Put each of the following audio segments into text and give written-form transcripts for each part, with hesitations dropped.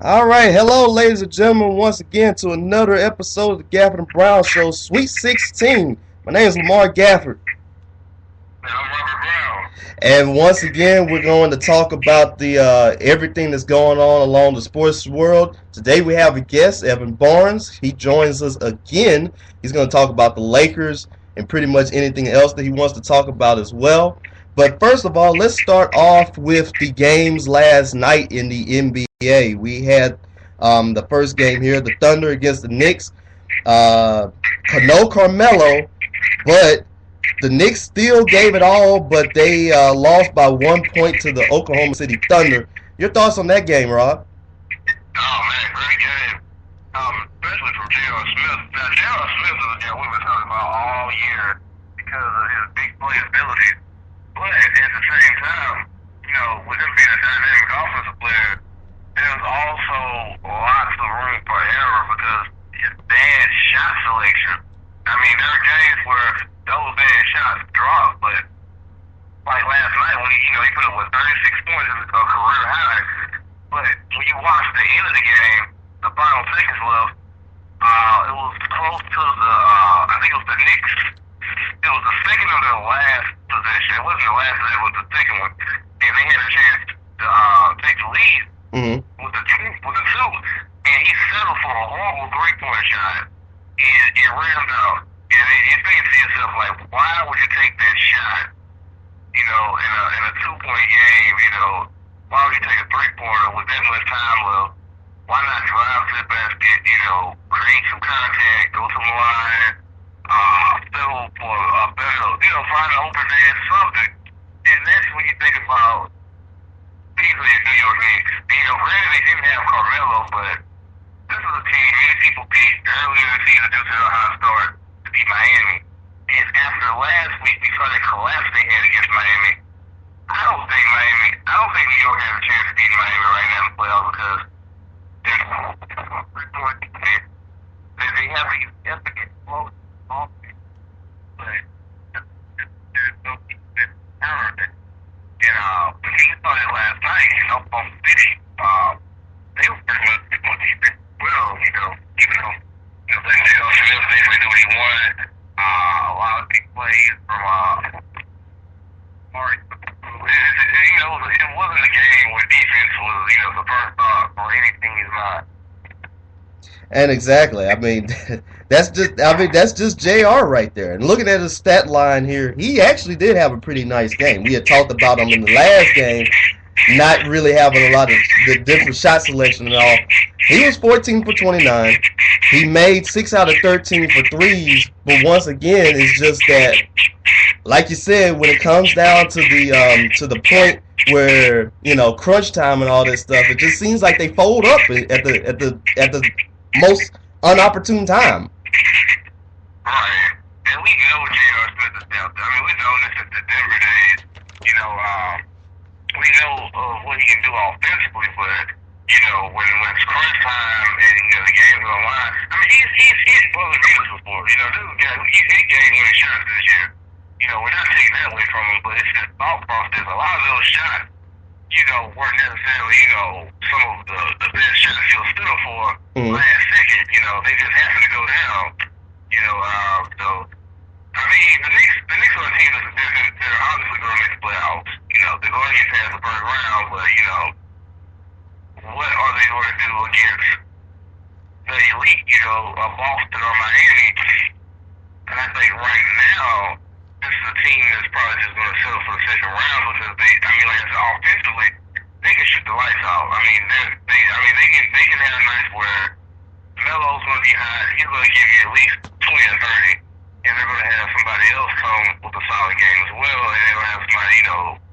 All right, hello, ladies and gentlemen, once again to another episode of the Gafford and Brown Show, Sweet 16. My name is Lamar Gafford, And I'm Robert Brown. and once again, we're going to talk about the everything that's going on along the sports world. Today, we have a guest, Evan Barnes. He joins us again. He's going to talk about the Lakers and pretty much anything else that he wants to talk about as well. But first of all, let's start off with the games last night in the NBA. We had the first game here, the Thunder against the Knicks. No Carmelo, but the Knicks still gave it all, but they lost by 1 point to the Oklahoma City Thunder. Your thoughts on that game, Rob? Oh man, great game. Especially from J.R. Smith. Now J.R. Smith is a guy we've been talking about all year because of his big play ability. But at the same time, with him being a dynamic offensive player, there's also lots of room for error because his bad shot selection. I mean, there are games where those bad shots drop, but like last night when he put up 36 points, it was a career high. But when you watch the end of the game, the final seconds left, it was close to I think it was the Knicks. It was the second of their last possession. It wasn't the last, it was the second one. And they had a chance to take the lead with the two. And he settled for a horrible three-point shot. And it rammed out. And you think to yourself, like, why would you take that shot, in a two-point game, why would you take a three-pointer with that much time left? Why not drive to the basket, create some contact, go to the line, settle for a better, find an open man, something. And that's when you think about these are your New York Knicks. Granted they didn't have Carmelo, but this is a team many people picked earlier in the season due to a high start to beat Miami. And after last week, we saw that collapse they had against Miami. I don't think New York has a chance to beat Miami right now in the playoffs because there's they have to get close off. But there's no defense power there. And when you saw that last night, Oklahoma City, they were pretty much on defense. Well, even though they basically do what he wanted. A lot of big plays from Mark. It wasn't a game where defense was, the first thought or anything is not. And exactly, that's just JR right there. And looking at his stat line here, he actually did have a pretty nice game. We had talked about him in the last game, not really having a lot of the different shot selection and all. He was 14 for 29. He made 6 out of 13 for threes, but once again, it's just that, like you said, when it comes down to the point where crunch time and all this stuff, it just seems like they fold up at the most unopportune time. Right, and we know J.R. Smith is out there. I mean, we know this since the Denver days. We know what he can do offensively, but when it's crunch time and the game's on the line, I mean, he's hit buzzer beaters before. This is a guy who he's hit game-winning shots this year. We're not taking that away from him, but it's his thought process. A lot of those shots, weren't necessarily, some of the best shots he was stood for last second. They just happened to go down. So I mean, the Knicks are a team they're obviously going to make the playoffs. They're going to get past the first round, but what are they going to do against the elite, Boston or Miami? And I think right now, this is a team that's probably just going to settle for the second round because like I said, offensively, they can shoot the lights out. I mean, they can have a night where Melo's going to be hot. He's going to give you at least 20 or 30, and they're going to have somebody else come with a solid game as well, and they're going to have somebody,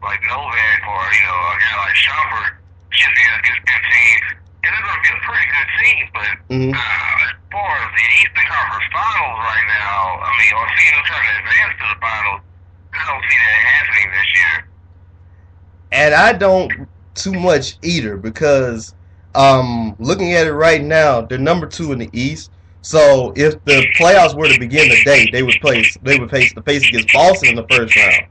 like Novak or a guy like Shumpert should be against good teams, and they're going to be a pretty good team. But as far as the Eastern Conference Finals right now, I mean, or seeing them trying to advance to the finals, I don't see that happening this year. And I don't too much either because looking at it right now, they're number 2 in the East. So if the playoffs were to begin today, they would face the face against Boston in the first round.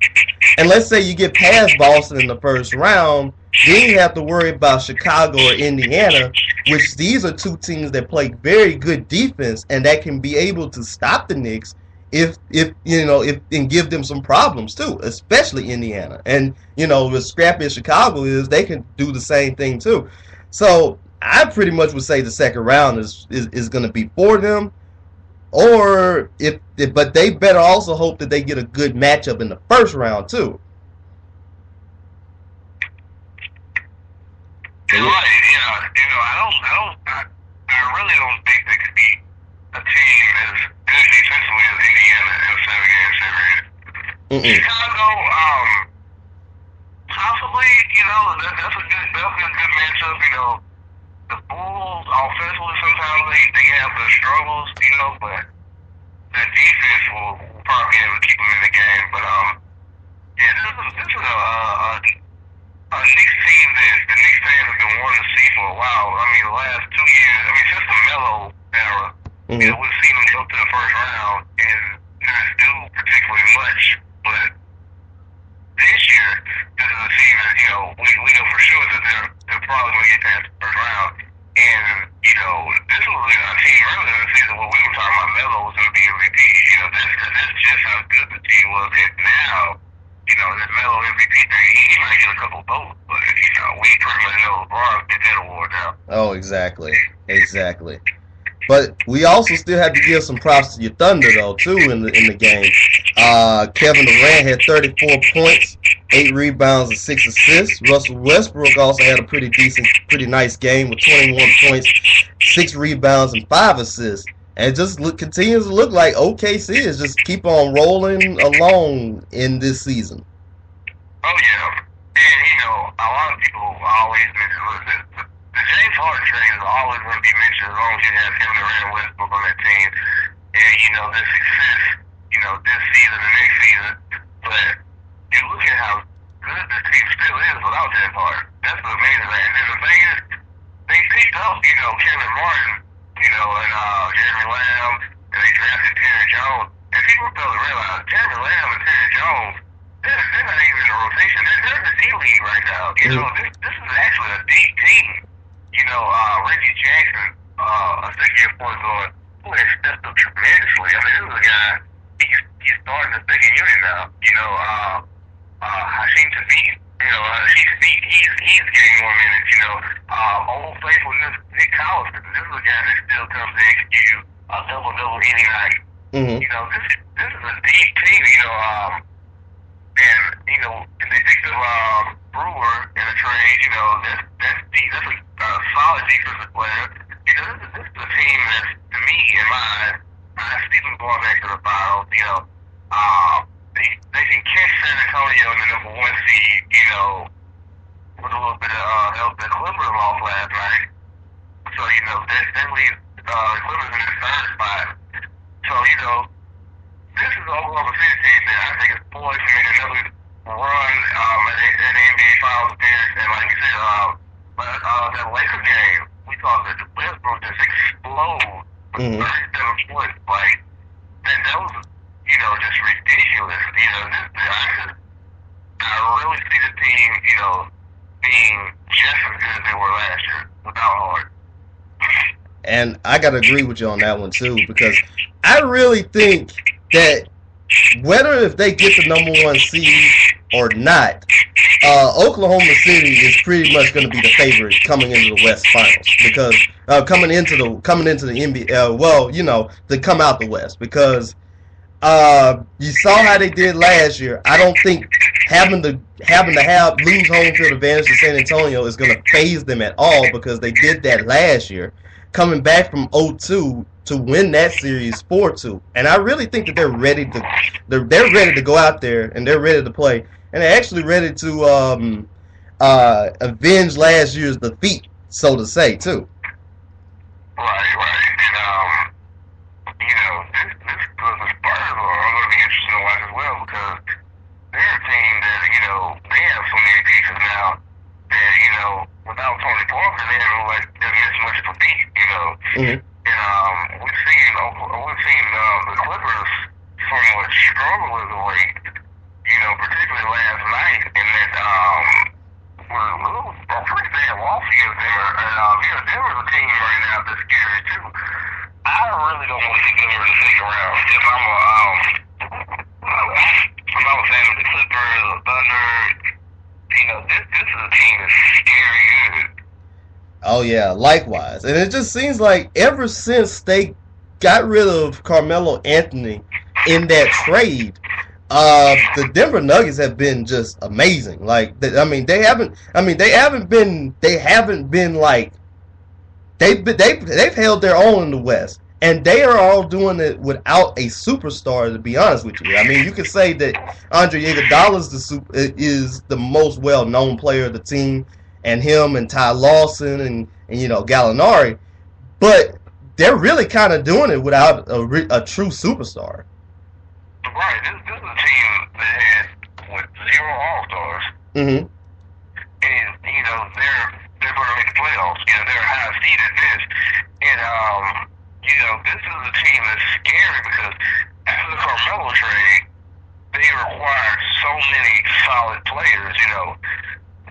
And let's say you get past Boston in the first round, then you have to worry about Chicago or Indiana. which these are two teams that play very good defense and that can be able to stop the Knicks if and give them some problems too, especially Indiana. And as scrappy as Chicago is, they can do the same thing too. So I pretty much would say the second round is going to be for them. Or but they better also hope that they get a good matchup in the first round too. You're right. I really don't think they could beat a team as good defensively as Indiana in a 7-game series. Chicago, possibly, that's a good matchup. The Bulls offensively sometimes they have their struggles, but the defense will probably be able to keep them in the game. But yeah, this is a Knicks team that the Knicks fans have been wanting to see for a while. I mean, the last 2 years, since the Melo era, we've seen them go to the first round and not do particularly much. But this year, this is a team that we know for sure that they're probably going to get past the first round. And this was a team earlier in the season where we were talking about Melo was going to be MVP. That's just how good the team was. And now, that Melo MVP thing, he might get a couple votes, but we pretty much know LeBron get that award now. Oh, exactly. But we also still have to give some props to your Thunder, though, too, in the game. Kevin Durant had 34 points, 8 rebounds, and 6 assists. Russell Westbrook also had a pretty nice game with 21 points, 6 rebounds, and 5 assists. And it just continues to look like OKC is just keep on rolling along in this season. Oh, yeah. And, a lot of people always mention the James Harden trade is always going to be mentioned as long as you have him and Westbrook on that team. And, the success, this season and next season. But you look at how good this team still is without James Harden. That's the amazing thing. And then the thing is, they picked up, Kevin Martin, and Jeremy Lamb, and they drafted Terry Jones. And people fail to realize Jeremy Lamb and Terry Jones, they're not even in the rotation. They're in the D-League right now. This is actually a deep team. Reggie Jackson, a second-year point guard, who has stepped up tremendously. This is a guy, he's starting the second unit now. Hashim Thabit, he's getting more minutes. Old faithful Nick Collison, this is a guy that still comes in and give you a double-double any night. This is a deep team, and they picked up Brewer in a trade. That's a solid defensive player. This is a team that's, to me, in mind, I see them going back to the finals. They can catch San Antonio in the number 1 seed. With a little bit of help that Clippers lost last night. So that leaves Clippers in the 3rd spot. So this is an Oklahoma City team that I think is poised to make another run at the NBA Finals appearance. And like you said, that Lakers game, we thought that Westbrook just explode with 37 points. Like, that was, just ridiculous. I really see the team, being just as good as they were last year without Harden. And I got to agree with you on that one, too, because I really think that whether if they get the number 1 seed or not, Oklahoma City is pretty much going to be the favorite coming into the West Finals because coming into the NBA, to come out the West because you saw how they did last year. I don't think having to lose home field advantage to San Antonio is going to faze them at all because they did that last year, coming back from 0-2 to win that series 4-2. And I really think that they're ready to go out there and they're ready to play. And they're actually ready to avenge last year's defeat, so to say, too. Right. And, this the Spurs are going to be interesting to watch as well because they're a team that, they have so many pieces now that, without Tony Parker, they haven't missed much to beat, And we've seen the Clippers somewhat struggle as of late, particularly last night, and that were a pretty bad loss against Denver. And Denver's a team Oh yeah, likewise. And it just seems like ever since they got rid of Carmelo Anthony in that trade, the Denver Nuggets have been just amazing. Like, they haven't been like they've held their own in the West, and they are all doing it without a superstar. To be honest with you, I mean, you could say that Andre Iguodala is the most well-known player of the team, and him and Ty Lawson and Gallinari, but they're really kind of doing it without a true superstar. Right. This is a team that had with 0 All-Stars. Mm-hmm. And they're going to make the playoffs. They're high seed at this. And this is a team that's scary because after the Carmelo trade, they required so many solid players.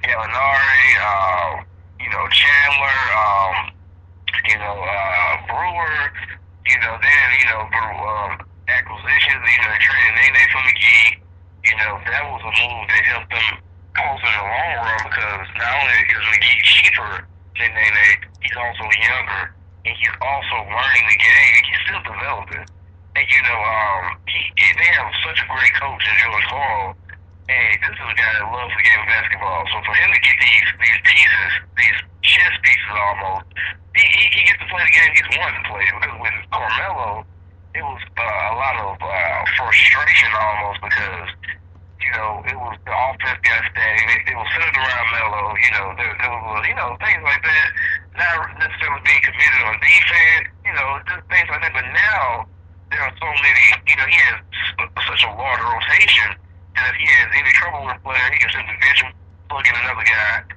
Gallinari, Chandler, Brewer. Acquisitions. They traded Nene for McGee. That was a move that helped them also in the long run because not only is McGee cheaper than Nene, he's also younger and he's also learning the game. He's still developing. And they have such a great coach in George Karl. And this is a guy that loves the game of basketball. So for him to get these pieces, these chess pieces almost, he gets to play the game he's wanted to play. Because with Carmelo, it was a lot of frustration almost because it was the offense got stagnant. It was centered around Melo. There was things like that. Not necessarily being committed on defense. Just things like that. But now there are so many. He has such a large rotation that if he has any trouble with a player, he can send division, plug in another guy.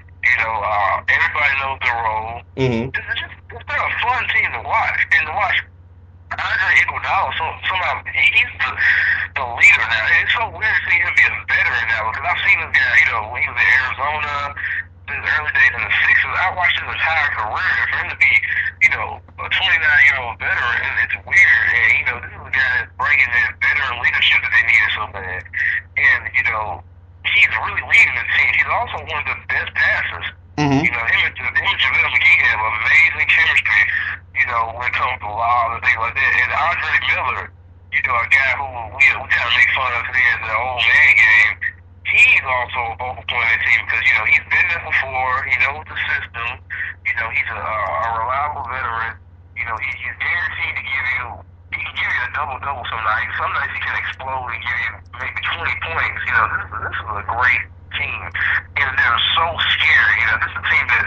Everybody knows their role. Mm-hmm. It's been a fun team to watch and to watch. Andre Iguodala, somehow he's the leader now. It's so weird to see him be a veteran now because I've seen this guy, when he was in Arizona, in his early days in the Sixers. I watched his entire career, and for him to be, a 29-year-old veteran, it's weird. And this is a guy that's bringing that veteran leadership that they needed so bad. And he's really leading the team. He's also one of the best passers. Mm-hmm. Him and JaVale McGee have amazing chemistry. When it comes to laws and things like that. And Andre Miller, a guy who we kind of make fun of because he has the old man game. He's also a vocal point of the team because he's been there before. He knows the system. He's a reliable veteran. He's guaranteed to give you. He can give you a double some nights. Some nights he can explode and give you maybe 20 points. This is a great team, and they're so scary. This is a team that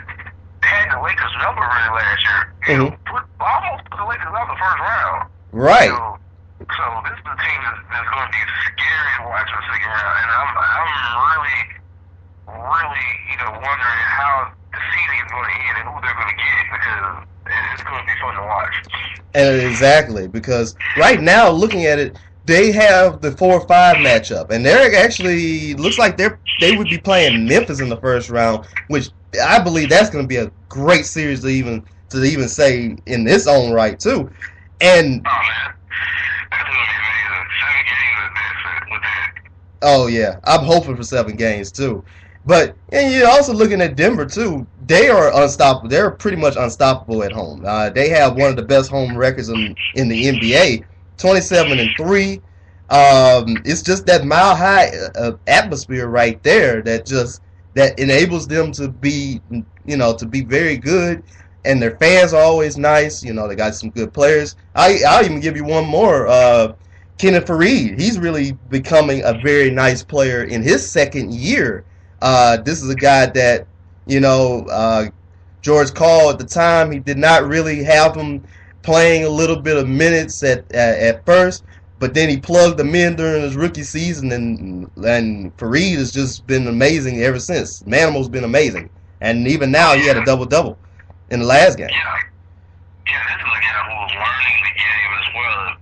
had the Lakers number really last year. Mm-hmm. Almost put the Lakers out the first round. Right. So this is a team that's going to be scary to watch in the second round, and I'm really, wondering how the seeding is going to end and who they're going to get because it's going to be fun to watch. And exactly, because right now, looking at it, they have the 4-5 matchup, and they're actually looks like they would be playing Memphis in the first round, which I believe that's going to be a great series to even say in its own right too. And oh man, that's going to be amazing. 7 games with that. Oh yeah, I'm hoping for 7 games too. But and you're also looking at Denver too. They are unstoppable. They're pretty much unstoppable at home. They have one of the best home records in the NBA, 27-3. It's just that mile high atmosphere right there that enables them to be very good, and their fans are always nice. They got some good players. I'll even give you one more. Kenneth Faried. He's really becoming a very nice player in his second year. This is a guy that, George Karl at the time, he did not really have him playing a little bit of minutes at first, but then he plugged them in during his rookie season, and Faried has just been amazing ever since. Manimal's been amazing, and even now he had a double-double in the last game. Yeah, this is a guy who was learning the game as well. And,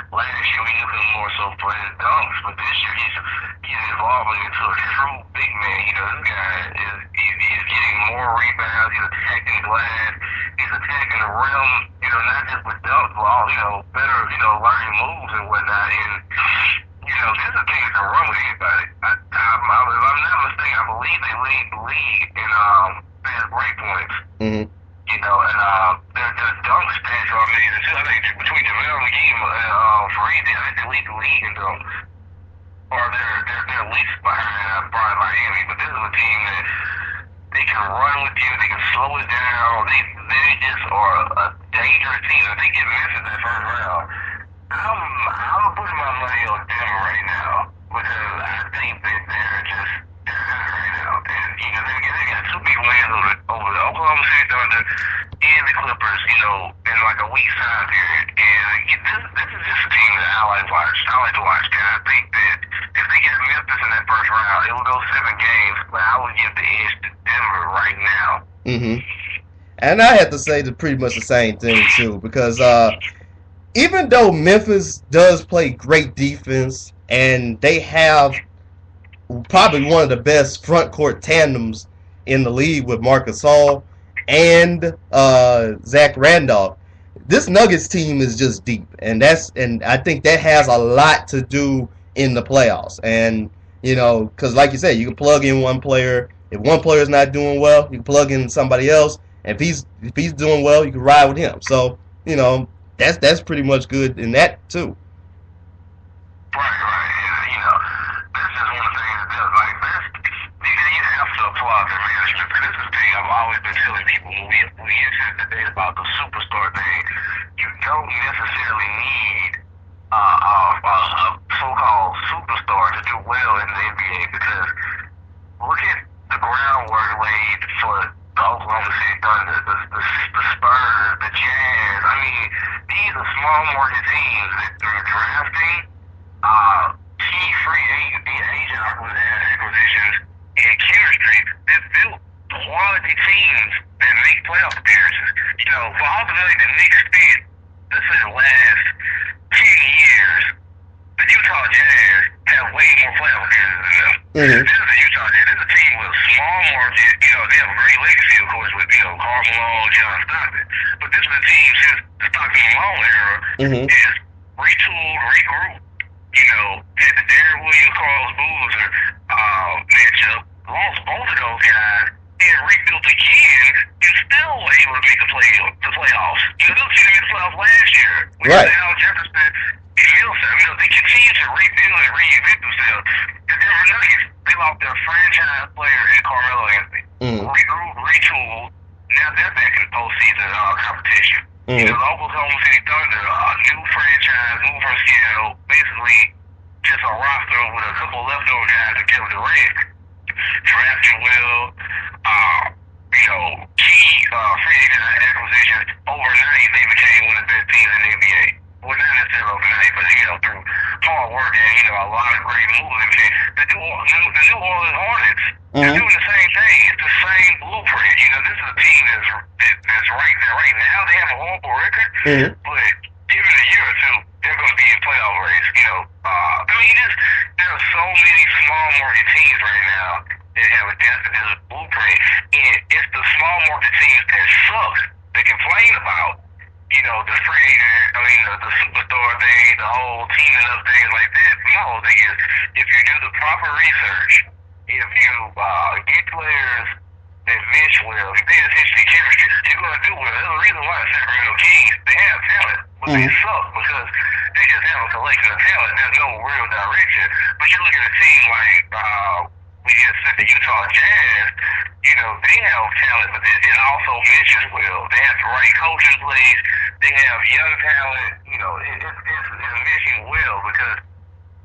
last year we knew him more so for his dunks, but this year he's evolving into a true big man. This guy he's getting more rebounds, he's attacking glass, he's attacking the rim, not just with dunks, but all, better, learning moves and whatnot. And, this is a thing that can run with anybody. If I'm not mistaken, I believe they lead the league in fast great points. Mm-hmm. You know, and their dunk stats are amazing too. I think between JaVale McGee and Fareed, I think they lead the league in dunk. Or they're least behind probably Miami, but this is a team that they can run with you, they can slow it down. They just are a dangerous team. If they get missed in the first round, I'm putting my money on them right now because I think that they're hot right now. And you know they got two big wins over the Oklahoma City Thunder and the Clippers. You know, in like a week's time period. And this is just a team that I like to watch. And I think that if they get Memphis in that first round, it will go 7 games. But I would give the edge to Denver right now. Mm-hmm. And I have to say pretty much the same thing too, because even though Memphis does play great defense and they have probably one of the best front court tandems in the league with Marc Gasol and Zach Randolph, this Nuggets team is just deep, and I think that has a lot to do in the playoffs. And you know, because like you said, you can plug in one player. If one player is not doing well, you can plug in somebody else. And if he's doing well, you can ride with him. So you know, that's pretty much good in that too. Right. And, you know, that's just one of the things that does. Like, you have to applaud their management. Because this is the thing I've always been telling people when we had the debate about the superstar thing. You don't necessarily need a so-called superstar to do well in the NBA because look at the groundwork laid for the Oklahoma City Thunder, the Spurs, the Jazz. I mean, these are small market teams that through drafting, key free agent acquisitions, and chemistry that built quality teams that make playoff appearances. You know, for all the money the Knicks spent, let's say the last 10 years, the Utah Jazz have way more playoff appearances than them. Mm-hmm. This is the Utah Jazz. This is a team with a small market. You know, they have a great legacy, of course, with, you know, Karl Malone, John Stockton. But this is a team since the Stockton Malone era is retooled, regrouped. You know, had the Darren Williams, Carlos Boozer matchup, lost both of those guys, and rebuilt again, and still were able to make the playoffs. You know, those teams made the playoffs last year. Right. Al Jefferson and Millsap, you know, they continue to rebuild and reinvent themselves. The Denver Nuggets, they lost their franchise player in Carmelo Anthony. Regrouped, retooled. Now they're back in the postseason competition. You know, the Oklahoma City Thunder, a new franchise, moved from Seattle, basically just a roster with a couple leftover guys to Kevin Durant, drafting well, you know, key free agent acquisitions. Overnight, they became one of the best teams in the NBA. Well, not necessarily overnight, but, you know, through hard work and, you know, a lot of great moves. The New Orleans Hornets, they're doing the same thing. It's the same blueprint. You know, this is a team that's right there. Right now, they have a horrible record, but given a year or two, they're going to be in playoff race. You know, I mean, there are so many small market teams right now that have adapted this blueprint, and it's the small market teams that suck, that complain about, you know, the free agent, I mean, the superstar thing, the whole teaming up things like that. My whole thing is, if you do the proper research, if you get players that mesh well, if you pay attention to chemistry, you're going to do well. There's a reason why the Sacramento Kings, they have talent, but they suck because they just have a collection of talent. There's no real direction. But you look at a team like, we just said the Utah Jazz, you know, they have talent, but it also meshes well. They have the right coaching place. They have young talent. You know, it's meshing well because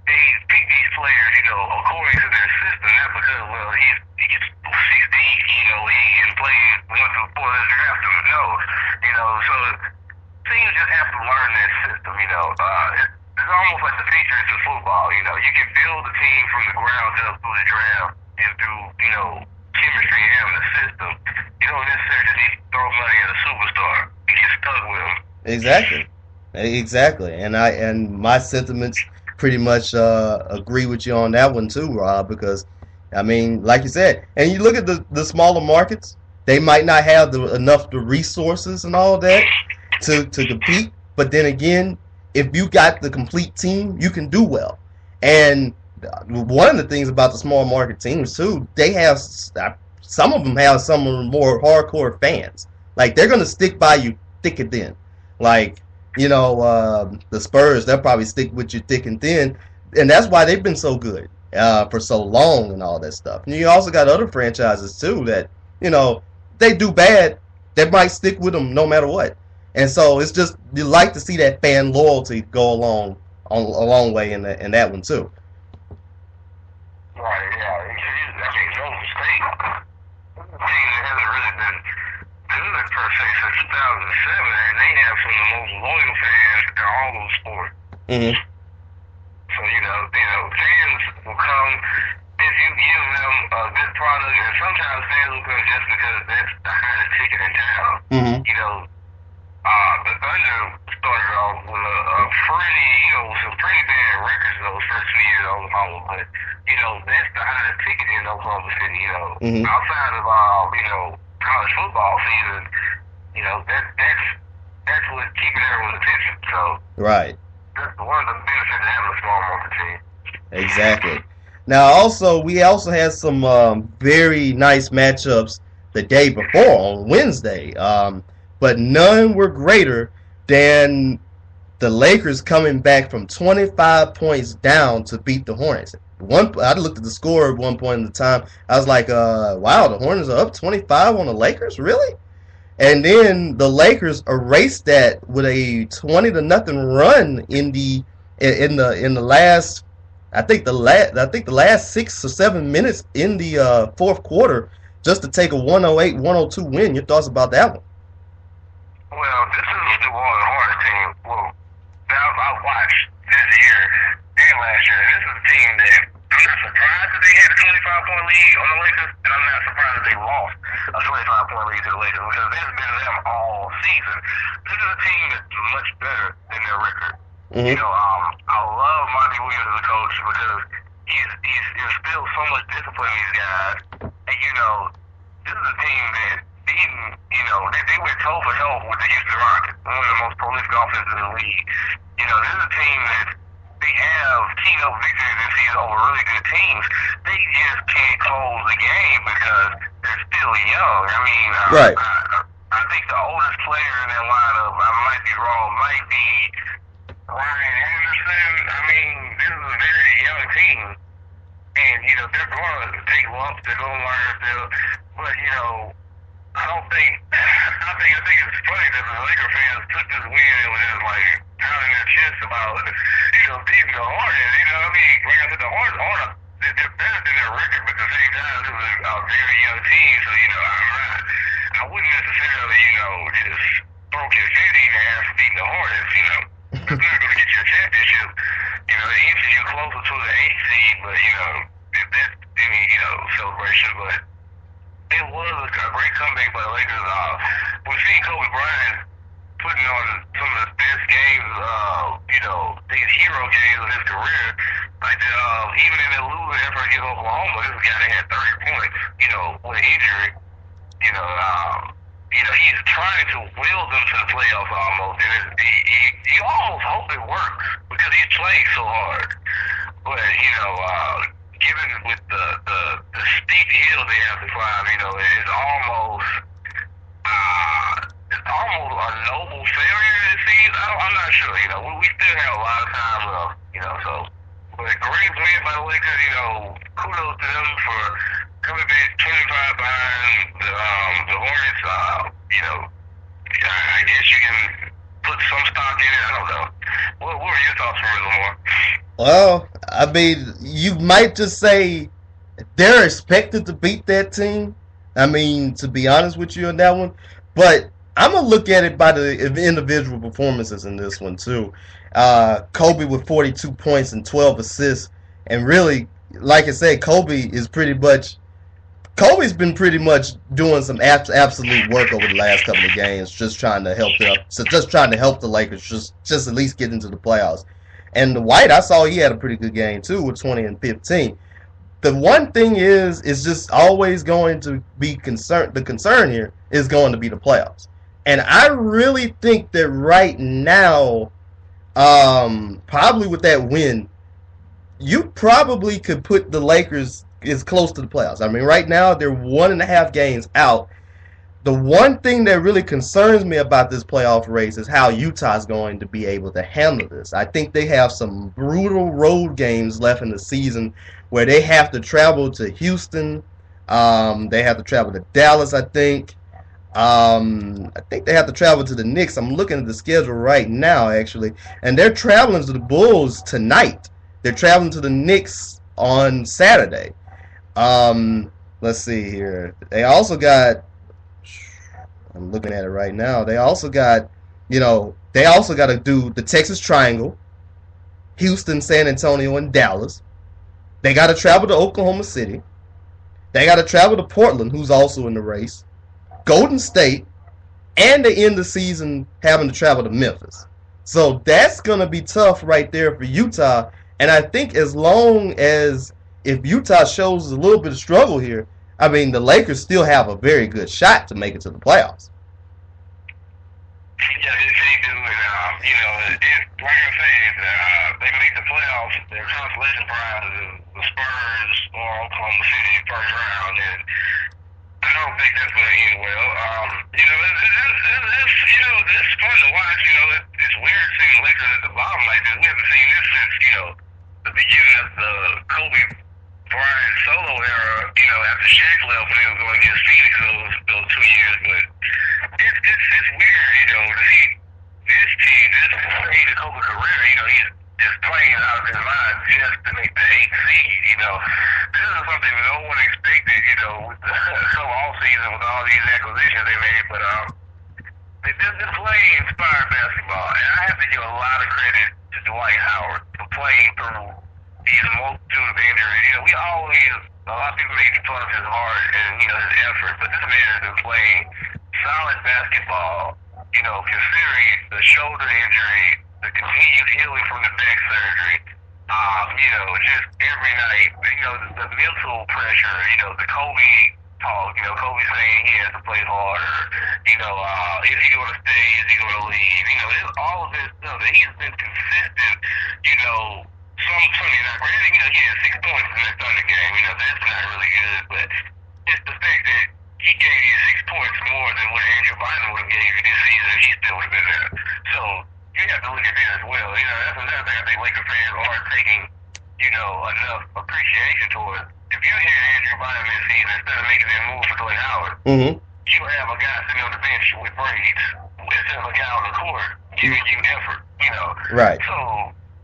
they pick these players, you know, according to their system, not because, well, he's 60, you know, he can play 1 through 4, let's draft him. No, you know, so teams just have to learn their system, you know. It's almost like the Patriots in football, you know. You can build a team from the ground up through the draft and through, you know, chemistry and having a system. You don't necessarily need to throw money at a superstar and get stuck with them. Exactly. And my sentiments pretty much agree with you on that one too, Rob, because I mean, like you said, and you look at the smaller markets, they might not have enough the resources and all that to compete, but then again, if you got the complete team, you can do well. And one of the things about the small market teams too, they have some of them have some of the more hardcore fans. Like, they're gonna stick by you thick and thin. Like, the Spurs, they'll probably stick with you thick and thin, and that's why they've been so good for so long and all that stuff. And you also got other franchises too that they do bad, they might stick with them no matter what. And so it's just, you like to see that fan loyalty go a long way in that one too. Right, yeah. I mean, Golden State, the team that hasn't really been good per se since 2007, and they have some of the most loyal fans in all those sports. Mm-hmm. So, fans will come if you give them a good product, and sometimes fans will come just because that's the highest ticket in town. Mm-hmm. The Thunder started off with some pretty bad records those first few years of Oklahoma, but, that's the highest ticket in Oklahoma City, Mm-hmm. outside of, college football season, that's what's keeping everyone's attention, so. Right. That's one of the benefits of having a small market team. Exactly. Now, we also had some very nice matchups the day before on Wednesday, but none were greater than the Lakers coming back from 25 points down to beat the Hornets. I looked at the score at one point in the time. I was like, wow, the Hornets are up 25 on the Lakers? Really? And then the Lakers erased that with a 20-0 run in the last, I think the last 6 or 7 minutes in the fourth quarter, just to take a 108-102 win. Your thoughts about that one? Well, this is the New Orleans Hornets team. Well, I've watched this year and last year. This is a team that I'm not surprised that they had a 25-point lead on the Lakers, and I'm not surprised that they lost a 25-point lead to the Lakers, because that's been them all season. This is a team that's much better than their record. Mm-hmm. I love Monty Williams as a coach because he's instilled so much discipline in these guys. And, this is a team that they went toe for toe with the Houston Rockets, one of the most prolific offenses in the league. This is a team that they have keynote victories this season over really good teams. They just can't close the game because they're still young. I mean, right. I think the oldest player in that lineup, I might be wrong, might be Ryan Anderson. I mean, this is a very young team. And, they're going to take lumps, they're going to learn still. But, I think it's funny that the Laker fans took this win and was just like pounding their chest about, beating the Hornets. I mean, like I said, the Hornets, they're better than their record, but at the same time, this was a very young team. So, I wouldn't necessarily, just throw confetti in there for beating the Hornets, It's not going to get you a championship. It inches you closer to the 8th seed, but, if that's any, celebration. But it was a great comeback by the Lakers. We've seen Kobe Bryant putting on some of the best games, these hero games of his career. Like, even in the losing effort against Oklahoma, this guy that had 30 points, with an injury. He's trying to will them to the playoffs almost. And you almost hope it works because he's playing so hard. But, given with the steep hill they have to climb, it's almost a noble failure, it seems. I'm not sure, we still have a lot of time left, so. But great win by the Lakers, kudos to them for coming back 25 behind the Hornets. I guess you can put some stock in it. I don't know. What were your thoughts for it, Lamar? Well, I mean, you might just say they're expected to beat that team. I mean, to be honest with you on that one. But I'm going to look at it by the individual performances in this one, too. Kobe with 42 points and 12 assists. And really, like I said, Kobe's been pretty much doing some absolute work over the last couple of games, just trying to help the Lakers just at least get into the playoffs. And the White, I saw he had a pretty good game too with 20 and 15. The one thing is just always going to be concerned. The concern here is going to be the playoffs. And I really think that right now, probably with that win, you probably could put the Lakers is close to the playoffs. I mean, right now they're 1.5 games out. The one thing that really concerns me about this playoff race is how Utah's going to be able to handle this. I think they have some brutal road games left in the season where they have to travel to Houston. They have to travel to Dallas, I think. I think they have to travel to the Knicks. I'm looking at the schedule right now, actually. And they're traveling to the Bulls tonight. They're traveling to the Knicks on Saturday. Let's see here. They also got... I'm looking at it right now. They also got, they also got to do the Texas Triangle, Houston, San Antonio, and Dallas. They got to travel to Oklahoma City. They got to travel to Portland, who's also in the race, Golden State, and they end the season having to travel to Memphis. So that's going to be tough right there for Utah. And I think as long as if Utah shows a little bit of struggle here, I mean, the Lakers still have a very good shot to make it to the playoffs. Yeah, they do. And, like I said, they make the playoffs. Their consolation prize is the Spurs or Oklahoma City first round. And I don't think that's going to end well. It's fun to watch. It's weird seeing the Lakers at the bottom like this. We haven't seen this since, the beginning of the Kobe Bryant solo era, after Shaq left when he was going against Phoenix those 2 years. But it's weird, to see this team, this stage of Kobe's career, he's just playing out of his mind just to make the 8th seed, This is something no one expected, with the off season with all these acquisitions they made. But they just play inspired basketball. And I have to give a lot of credit to Dwight Howard for playing through these multitude of injuries. A lot of people make fun of his heart and, his effort, but this man has been playing solid basketball, considering the shoulder injury, the continued healing from the back surgery, just every night, the mental pressure, the Kobe talk, Kobe saying he has to play harder, is he going to stay, is he going to leave, all of this stuff that he's been consistent, some Sunday night. Granted, he had 6 points in that Thunder game. That's not really good, but it's the fact that he gave you 6 points more than what Andrew Bynum would have gave you this season. He still would have been there. So you have to look at that as well. That's another thing I think Laker fans are taking, enough appreciation towards. If you had Andrew Bynum this season instead of making that move for Dwight Howard, you would have a guy sitting on the bench with braids instead of a guy on the court giving you effort. Right. So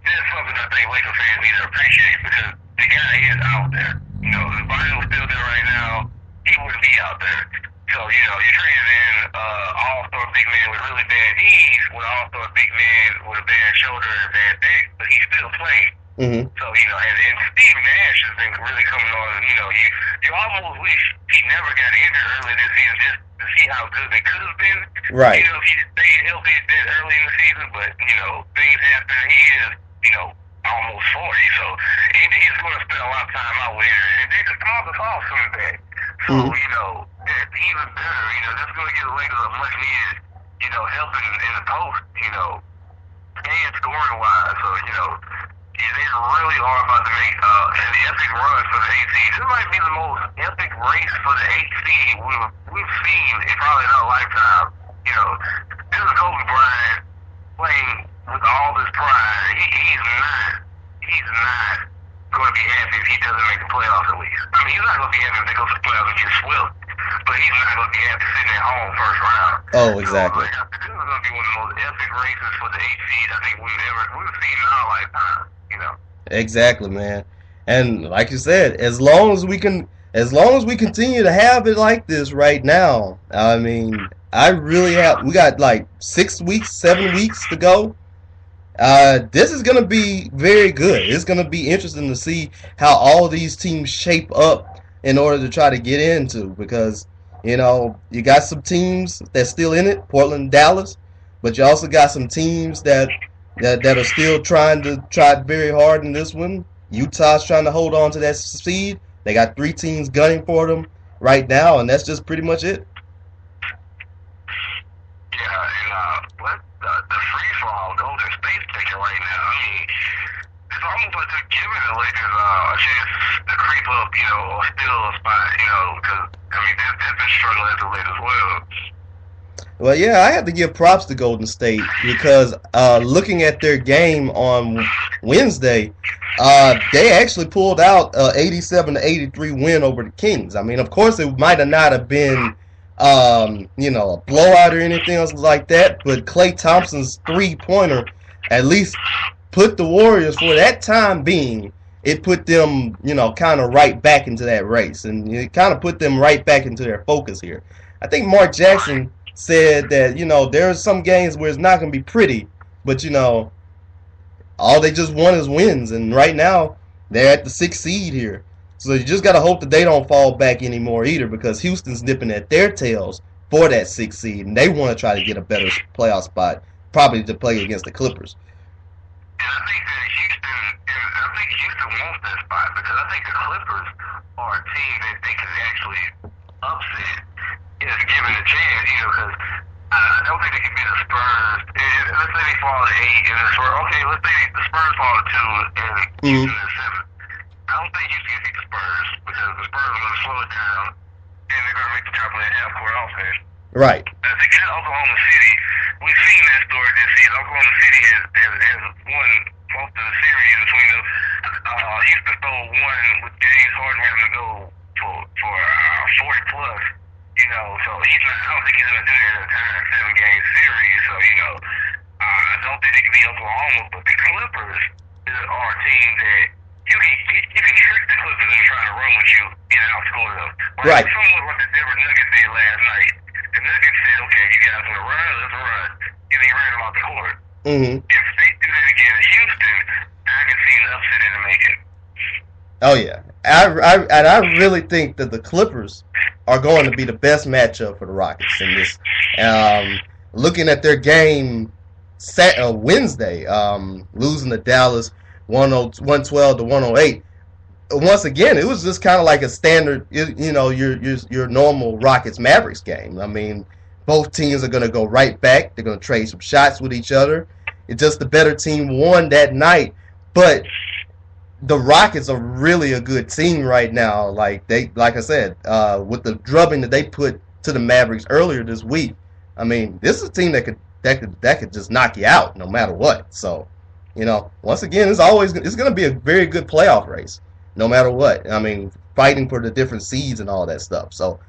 that's something I think Laker fans need to appreciate because the guy is out there. If Bynum was still there right now, he wouldn't be out there. So, you traded in all-star big man with really bad knees with all-star big man with a bad shoulder and a bad back, but he still played. So, and Steve Nash has been really coming on, you almost wish he never got injured early this season just to see how good they could have been. Right. If he stayed healthy that early in the season, but, things happen. He is, almost 40, so he's going to spend a lot of time out with her, and they could call the call coming back. So, that's even better, that's going to give the Lakers a much needed, help in the post, and scoring-wise, so, they really are about to make an epic run for the 8th seed. This might be the most epic race for the 8th seed we've seen in probably in our lifetime. This is Kobe Bryant playing with all this pride. He's not going to be happy if he doesn't make the playoffs at least. I mean, he's not going to be happy if they go to the playoffs and get swept, but he's not going to be happy sitting at home first round. Oh, exactly. So, this is going to be one of the most epic races for the 8th seed I think we've seen in our lifetime. Exactly, man. And like you said, as long as we continue to have it like this right now, I mean, we got like 6 weeks, 7 weeks to go. This is going to be very good. It's going to be interesting to see how all these teams shape up in order to try to get into, because, you got some teams that's still in it, Portland, Dallas, but you also got some teams that are still try very hard in this one. Utah's trying to hold on to that seed. They got 3 teams gunning for them right now, and that's just pretty much it. Yeah, and the free fall, Golden State's taking right now. I mean, it's almost like they're giving the Lakers a chance to creep up, or steal a spot, because, they've been struggling as of late as well. Well, yeah, I have to give props to Golden State because looking at their game on Wednesday, they actually pulled out a 87-83 win over the Kings. I mean, of course, it might have not have been, a blowout or anything else like that, but Klay Thompson's three-pointer at least put the Warriors, for that time being, it put them, kind of right back into that race, and it kind of put them right back into their focus here. I think Mark Jackson said that, there are some games where it's not going to be pretty, but, all they just want is wins, and right now, they're at the 6th seed here. So you just got to hope that they don't fall back anymore either, because Houston's nipping at their tails for that 6th seed, and they want to try to get a better playoff spot, probably to play against the Clippers. And I think Houston wants that spot, because I think the Clippers are a team that they can actually upset if given a chance, because I don't think they can beat the Spurs. And let's say they fall to 8, and the Spurs, okay, let's say the Spurs fall to 2, and Houston is 7. I don't think Houston can beat the Spurs, because the Spurs are going to slow it down, and they're going to make the top of that half-court offense. Right. As they got Oklahoma City, we've seen that story this season. Oklahoma City has won most of the series between them. Houston stole one with James Harden having to go for 40 plus. So I don't think he's going to do that in a time 7-game series. So I don't think they can beat Oklahoma, but the Clippers are a team that you can trick the Clippers into trying to run with you and outscore them. Right. Somewhat what the Denver Nuggets did last night. The Nuggets said, okay, you guys want to run? Let's run. And they ran them off the court. Mm-hmm. If they do that again in Houston, I can see an upset in the making. Oh, yeah. I really think that the Clippers are going to be the best matchup for the Rockets in this. Looking at their game Wednesday, losing to Dallas 112-108. Once again, it was just kind of like a standard, your normal Rockets Mavericks game. I mean, both teams are going to go right back. They're going to trade some shots with each other. It's just the better team won that night, but the Rockets are really a good team right now. Like I said, with the drubbing that they put to the Mavericks earlier this week. I mean, this is a team that could just knock you out no matter what. So, once again, it's going to be a very good playoff race no matter what. I mean, fighting for the different seeds and all that stuff. So,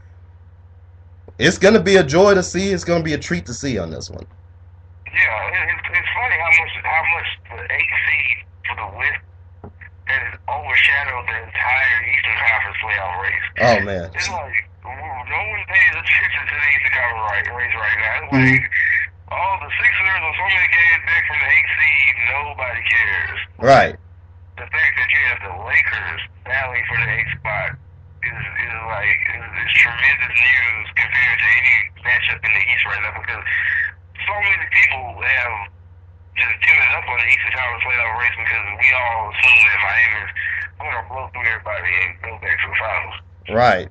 it's going to be a joy to see. It's going to be a treat to see on this one. Yeah, it's funny how much the 8th seed for the West has overshadowed the entire Eastern Conference playoff race. Oh, man. It's like, no one pays attention to the Eastern Conference race right now. It's like, the Sixers are so many games back from the 8th seed, nobody cares. Right. The fact that you have the Lakers battling for the 8th spot is tremendous news compared to any matchup in the East right now, because so many people have just given up on the Eastern Conference playoff race because we all assume that Miami's going to blow through everybody and go back to the finals. Right.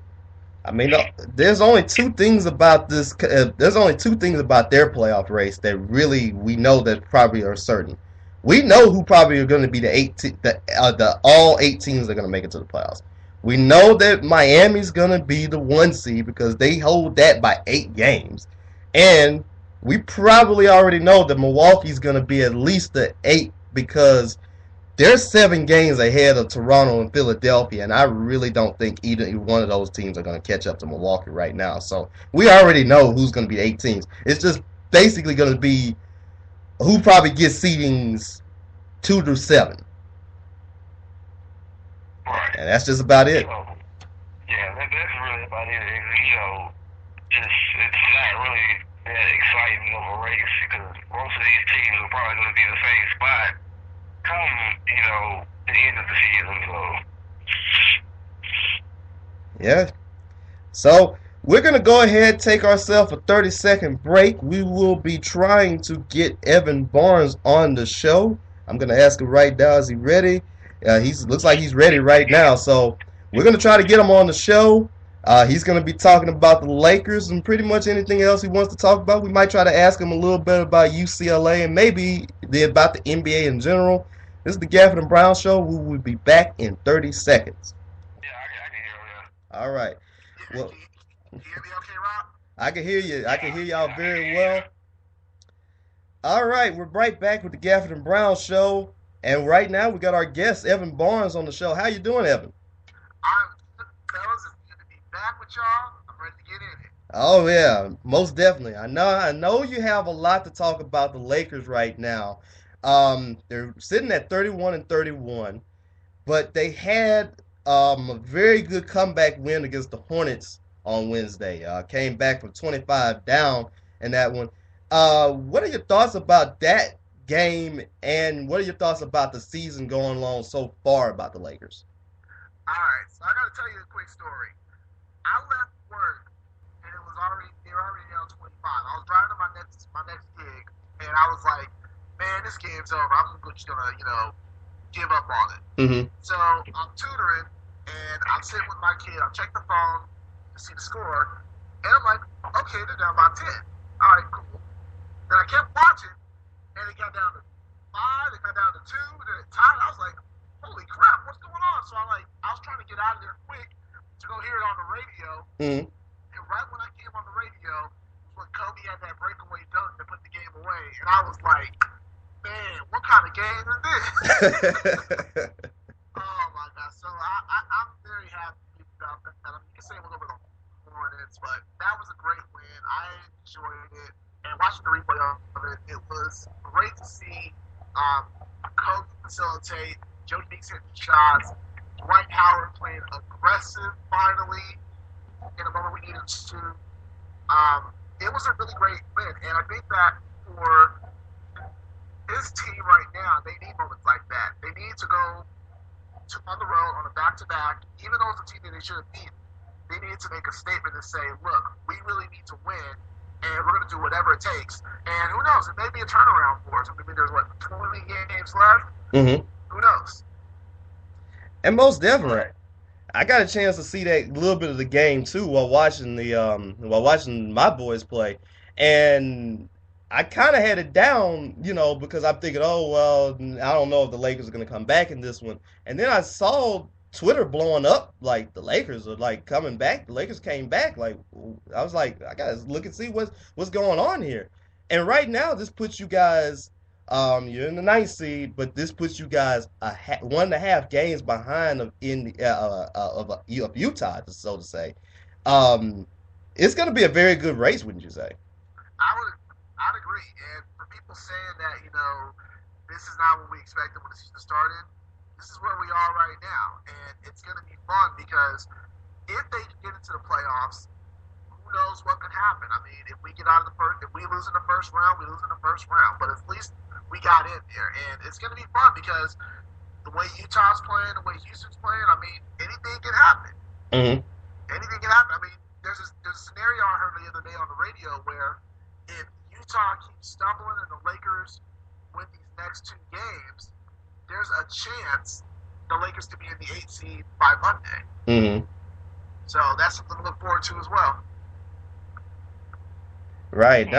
I mean, there's only two things about this. There's only two things about their playoff race that really we know that probably are certain. We know who probably are going to be the all 8 teams that are going to make it to the playoffs. We know that Miami's going to be the 1 seed because they hold that by 8 games, and we probably already know that Milwaukee's going to be at least the 8 because they're 7 games ahead of Toronto and Philadelphia, and I really don't think either one of those teams are going to catch up to Milwaukee right now. So we already know who's going to be 8 teams. It's just basically going to be who probably gets seedings 2 through 7. Right. And that's just about it. Yeah, that's really about it. It's not really that exciting of a race because most of these teams are probably going to be in the same spot come, the end of the season. So. Yeah. So we're going to go ahead and take ourselves a 30-second break. We will be trying to get Evan Barnes on the show. I'm going to ask him right now, is he ready? He looks like he's ready right now. So we're going to try to get him on the show. He's going to be talking about the Lakers and pretty much anything else he wants to talk about. We might try to ask him a little bit about UCLA and maybe about the NBA in general. This is the Gafford and Brown Show. We will be back in 30 seconds. Yeah, I can hear you. All right. Yeah, Well, can you hear me okay, Rob? I can hear you. I can hear y'all very well. All right, we're right back with the Gafford and Brown Show, and right now we got our guest Evan Barnes on the show. How you doing, Evan? Fellas, it's good to be back with y'all. I'm ready to get in it. Oh yeah, most definitely. I know you have a lot to talk about the Lakers right now. They're sitting at 31 and 31, but they had a very good comeback win against the Hornets on Wednesday. Came back from 25 down in that one. What are your thoughts about that game, and what are your thoughts about the season going along so far about the Lakers? All right, so I got to tell you a quick story. I left work, and they were already down 25. I was driving to my next gig, and I was like, man, this game's over. I'm just gonna, give up on it. Mm-hmm. So I'm tutoring, and I'm sitting with my kid. I check the phone to see the score, and I'm like, okay, they're down by 10. All right, cool. Then I kept watching, and it got down to 5. It got down to 2. Then it tied. I was like, holy crap, what's going on? So I was trying to get out of there quick to go hear it on the radio. Mm-hmm. And right when I came on the radio, was when Kobe had that breakaway dunk that put the game away, and I was like, man, what kind of game is this? Oh my God! So I'm very happy about that. I mean, you can say it was over the Hornets, but that was a great win. I enjoyed it, and watching the replay of it, it was great to see Kobe facilitate, Jody Meeks hitting shots, Dwight Howard playing aggressive finally in a moment we needed to. It was a really great win, and I think that for this team right now, they need moments like that. They need to go on the road on a back-to-back, even though it's a team that they should have beaten. They need to make a statement and say, look, we really need to win, and we're going to do whatever it takes. And who knows? It may be a turnaround for us. I mean, there's, 20 games left? Mm-hmm. Who knows? And most definitely, I got a chance to see that little bit of the game too while watching my boys play, and I kind of had it down, because I'm thinking, oh well, I don't know if the Lakers are gonna come back in this one, and then I saw Twitter blowing up like the Lakers are like coming back. The Lakers came back. Like I was like, I gotta look and see what's going on here. And right now, this puts you guys. You're in the ninth seed, but this puts you guys 1.5 games behind of Utah, so to say. It's going to be a very good race, wouldn't you say? I'd agree. And for people saying that, this is not what we expected when the season started, this is where we are right now, and it's going to be fun because if they get into the playoffs, who knows what could happen? I mean, if we get out of if we lose in the first round, we lose in the first round, but at least we got in there, and it's going to be fun because the way Utah's playing, the way Houston's playing, I mean, anything can happen. Mm-hmm. Anything can happen. I mean, there's a scenario I heard the other day on the radio where if Utah keeps stumbling and the Lakers win these next 2 games, there's a chance the Lakers could be in the 8th seed by Monday. Mm-hmm. So that's something to look forward to as well. Right.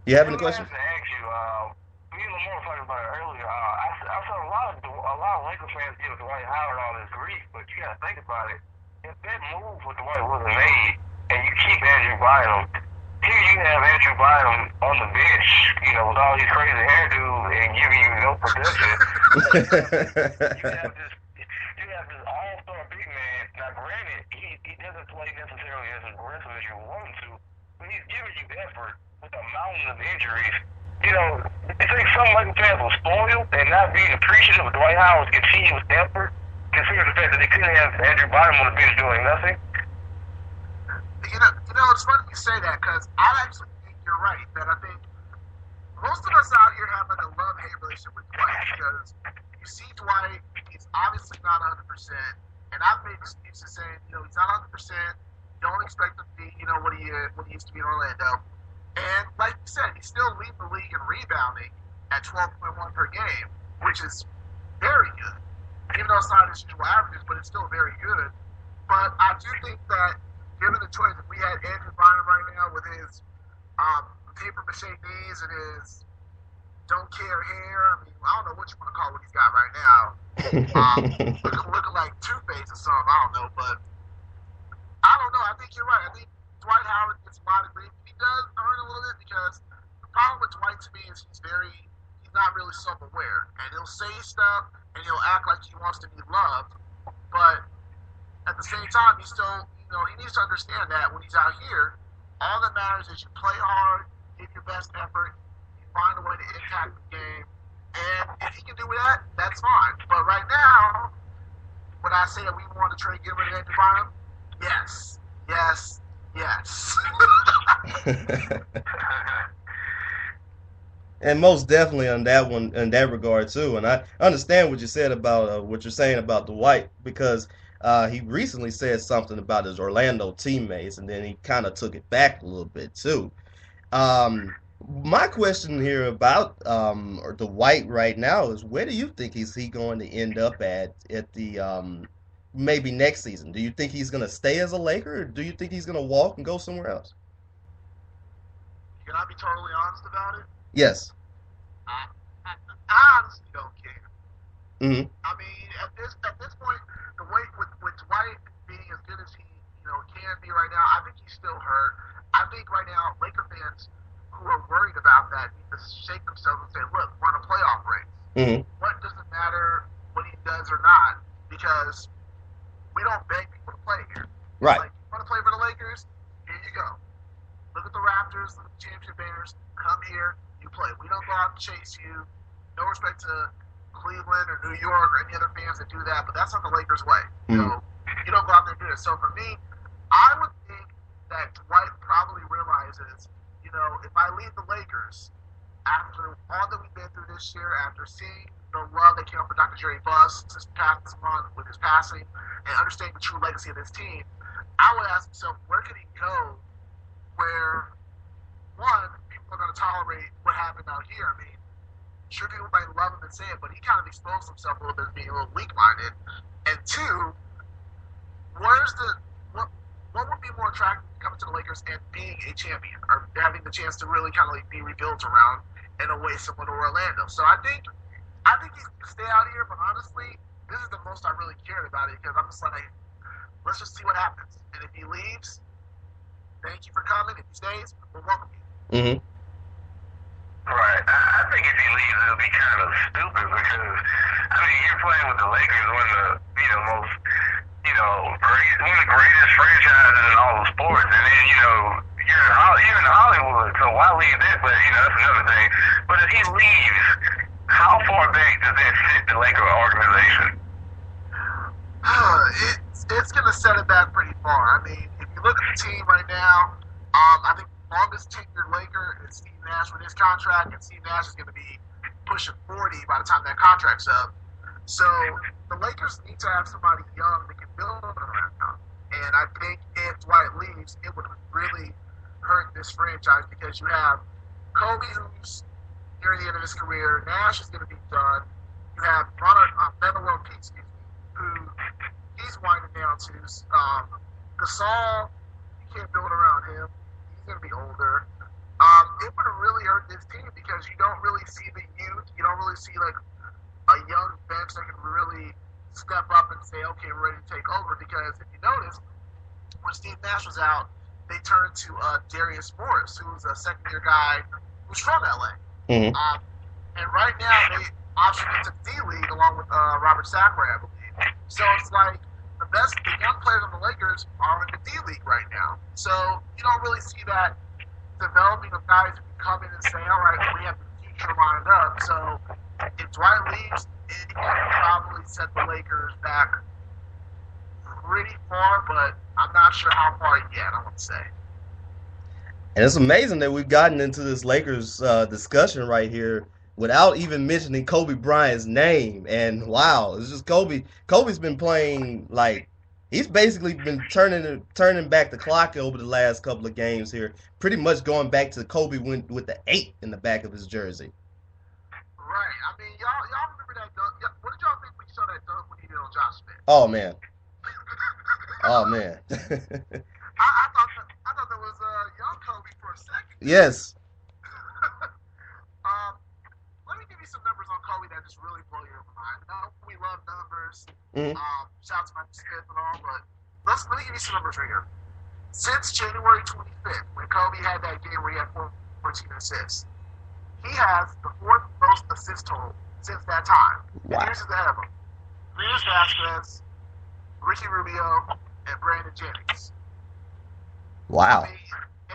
You have any questions? I have to ask you, me and Lamar talking about it earlier. I saw a lot of Lakers fans give Dwight Howard all this grief, but you got to think about it. If that move with Dwight wasn't made, and you keep Andrew Bynum, here you have Andrew Bynum on the bench, with all these crazy hairdos and giving you no production. you have this all-star big man. Now, granted, he doesn't play necessarily as aggressive as you want him to, but he's giving you effort with a mountain of injuries. I think some Lakers fans were spoiled and not being appreciative of Dwight Howard's continuous effort, considering the fact that they couldn't have Andrew Bynum on the bench doing nothing. It's funny you say that because I actually think you're right. That I think most of us out here have like a love-hate relationship with Dwight because you see Dwight, he's obviously not 100%, and I've made excuses saying, he's not 100%. Don't expect him to be, what he used to be in Orlando. And like you said, he's still leading the league in rebounding at 12.1 per game, which is very good. Even though it's not his usual averages, but it's still very good. But I do think that given the choice, if we had Andrew Bynum right now with his paper mache knees and his don't care hair. I mean, I don't know what you want to call what he's got right now. Looking like Two-Face or something. I don't know, but I don't know. I think you're right. I think Dwight Howard gets a lot of grief. He does earn a little bit because the problem with Dwight to me is he's not really self-aware, and he'll say stuff and he'll act like he wants to be loved, but at the same time, he still, he needs to understand that when he's out here, all that matters is you play hard, give your best effort, you find a way to impact the game, and if he can do that, that's fine. But right now, would I say that we want to trade Gilbert and Andrew Bynum? Yes. Yes. Yes. And most definitely on that one, in that regard too. And I understand what you said about what you're saying about Dwight, because he recently said something about his Orlando teammates, and then he kind of took it back a little bit too. My question here about Dwight right now is, where do you think he going to end up at the maybe next season? Do you think he's going to stay as a Laker, or do you think he's going to walk and go somewhere else? Can I be totally honest about it? Yes. I honestly don't care. Mm-hmm. I mean, at this point, the way with Dwight being as good as he can be right now, I think he's still hurt. I think right now Laker fans who are worried about that need to shake themselves and say, "Look, we're on a playoff race. Mm-hmm. What does it matter what he does or not? Because we don't beg people to play here. Right. Like, you want to play for the Lakers? Here you go. Look at the Raptors, look at the championship banners. Come here, you play. We don't go out and chase you. No respect to Cleveland or New York or any other fans that do that, but that's not the Lakers' way. Mm-hmm. So you don't go out there and do it. So for me, I would think that Dwight probably realizes, if I leave the Lakers after all that we've been through this year, after seeing the love that came up for Dr. Jerry Buss this past month with his passing, and understanding the true legacy of this team, I would ask myself, where could he go where, one, people are going to tolerate what happened out here? I mean, sure, people might love him and say it, but he kind of exposed himself a little bit as being a little weak-minded. And two, what would be more attractive coming to the Lakers and being a champion, or having the chance to really kind of be rebuilt around in a way similar to Orlando? So I think he can stay out here, but honestly, this is the most I really cared about it, because I'm just like, let's just see what happens. And if he leaves, thank you for coming. If he stays, we'll welcome you. Mm-hmm. Right. I think if he leaves, it'll be kind of stupid because, I mean, you're playing with the Lakers, one of the, most, one of the greatest franchises in all of sports, and then, you're in Hollywood, so why leave that? But, that's another thing. But if he leaves, how far back does that fit the Laker organization? It's going to set it back pretty far. I mean, if you look at the team right now, I think the longest tenured Laker is Steve Nash with his contract, and Steve Nash is going to be pushing 40 by the time that contract's up. So the Lakers need to have somebody young that can build around. And I think if Dwight leaves, it would really hurt this franchise, because you have Kobe, who's near the end of his career. Nash is going to be done. You have Melo Pete, who he's winding down to. Gasol, you can't build around him. He's going to be older. It would have really hurt this team, because you don't really see the youth. You don't really see like a young bench that can really step up and say, okay, we're ready to take over. Because if you notice, when Steve Nash was out, they turned to Darius Morris, who's a second-year guy who's from LA. Mm-hmm. And right now, they optioned into the D-League along with Robert Sacre, I believe. So it's like the young players on the Lakers are in the D-League right now. So you don't really see that developing of guys who can come in and say, all right, we have the future lined up. So if Dwight leaves, it can probably set the Lakers back pretty far, but I'm not sure how far yet, I would say. And it's amazing that we've gotten into this Lakers discussion right here without even mentioning Kobe Bryant's name. And wow, it's just Kobe. Kobe's been playing like he's basically been turning back the clock over the last couple of games here. Pretty much going back to Kobe with the 8 in the back of his jersey. Right. I mean, y'all remember that dunk? What did y'all think when you saw that dunk when he did on Josh Smith? Oh man. Oh man. I thought that was young Kobe for a second. Yes. just really blow your mind. Now, we love numbers. Mm-hmm. Shout out to Mike Smith and all, but let me give you some numbers right here. Since January 25th, when Kobe had that game where he had 14 assists, he has the fourth most assist total since that time. Wow. And here's who's ahead of him: Luis Vasquez, Ricky Rubio, and Brandon Jennings. Wow. I mean,